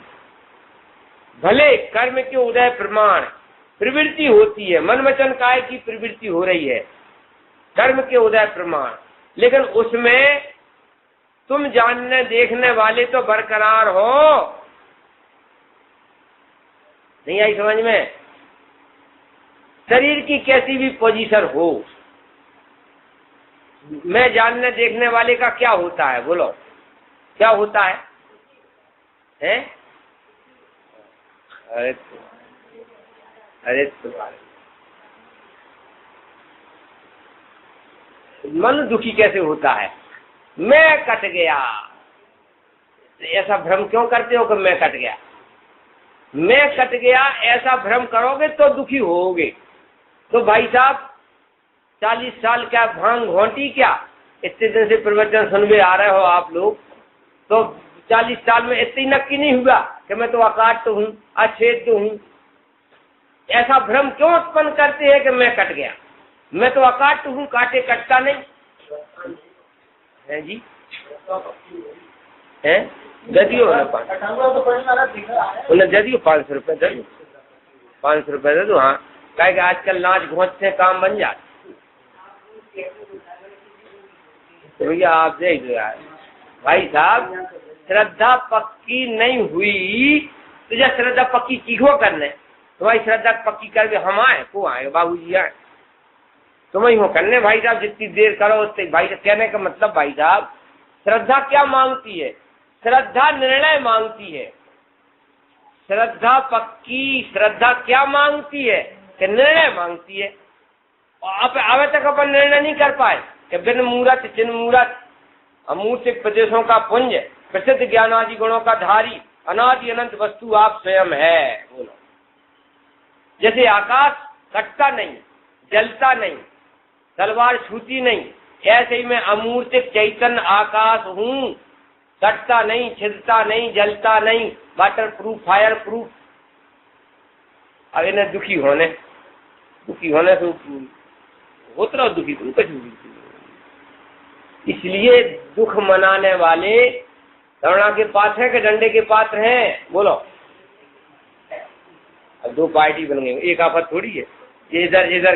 [SPEAKER 1] भले कर्म के उदय प्रमाण प्रवृत्ति होती है, मन वचन काय की प्रवृत्ति हो रही है, कर्म के उदय प्रमाण, लेकिन उसमें तुम जानने देखने वाले तो बरकरार हो। नहीं आई समझ में? शरीर की कैसी भी पोजीशन हो, मैं जानने देखने वाले का क्या होता है? बोलो, क्या होता है? हैं? अरे मन दुखी कैसे होता है? मैं कट गया, ऐसा भ्रम क्यों करते हो कि मैं कट गया? मैं कट गया ऐसा भ्रम करोगे तो दुखी होगे। तो भाई साहब 40 साल क्या भांग घोंटी क्या, इतने दिन से प्रवचन सुनवे आ रहे हो आप लोग, तो 40 साल में इतनी नक्की नहीं हुआ कि मैं तो अकाट तो हूँ, अछेद तो हूँ। ऐसा भ्रम क्यों उत्पन्न करते हैं कि मैं कट गया? मैं तो अकाट हूँ, काटे कटता नहीं है जी। है जदियो उन्हें जदियो 500 रुपये दे दो, 500 रुपये दे दो। हाँ, कहे कि आजकल नाच घोंच से काम बन जाते, तो भैया आप देख दो यार। भाई साहब श्रद्धा पक्की नहीं हुई तो जब श्रद्धा पक्की चीखो करने, तुम्हारी श्रद्धा पक्की करके हम आए, को आए बाबूजी आए, तुम ही हो करने। भाई साहब जितनी देर करो उतनी। भाई साहब कहने का मतलब भाई साहब श्रद्धा क्या मांगती है? श्रद्धा निर्णय मांगती है। श्रद्धा पक्की श्रद्धा क्या मांगती है कि निर्णय मांगती है। और अब तक अपन निर्णय नहीं कर पाए कि बिन मूरत चिन्ह मूरत अमूर्तिक प्रदेशों का पुंज प्रसिद्ध ज्ञानादि गुणों का धारी अनादि अनंत वस्तु आप स्वयं है। बोलो, जैसे आकाश कटता नहीं, जलता नहीं, तलवार छूती नहीं, ऐसे ही मैं अमूर्तिक चैतन्य आकाश हूँ, कटता नहीं, छिदता नहीं, जलता नहीं, वाटर प्रूफ, फायर प्रूफ। अब इन्हें दुखी होने से होता रहो, दुखी तुम कुछ। इसलिए दुख मनाने वाले करुणा के पात्र है कि डंडे के पात्र हैं? बोलो। अब दो पार्टी बन गई, एक आफत थोड़ी है। ये इधर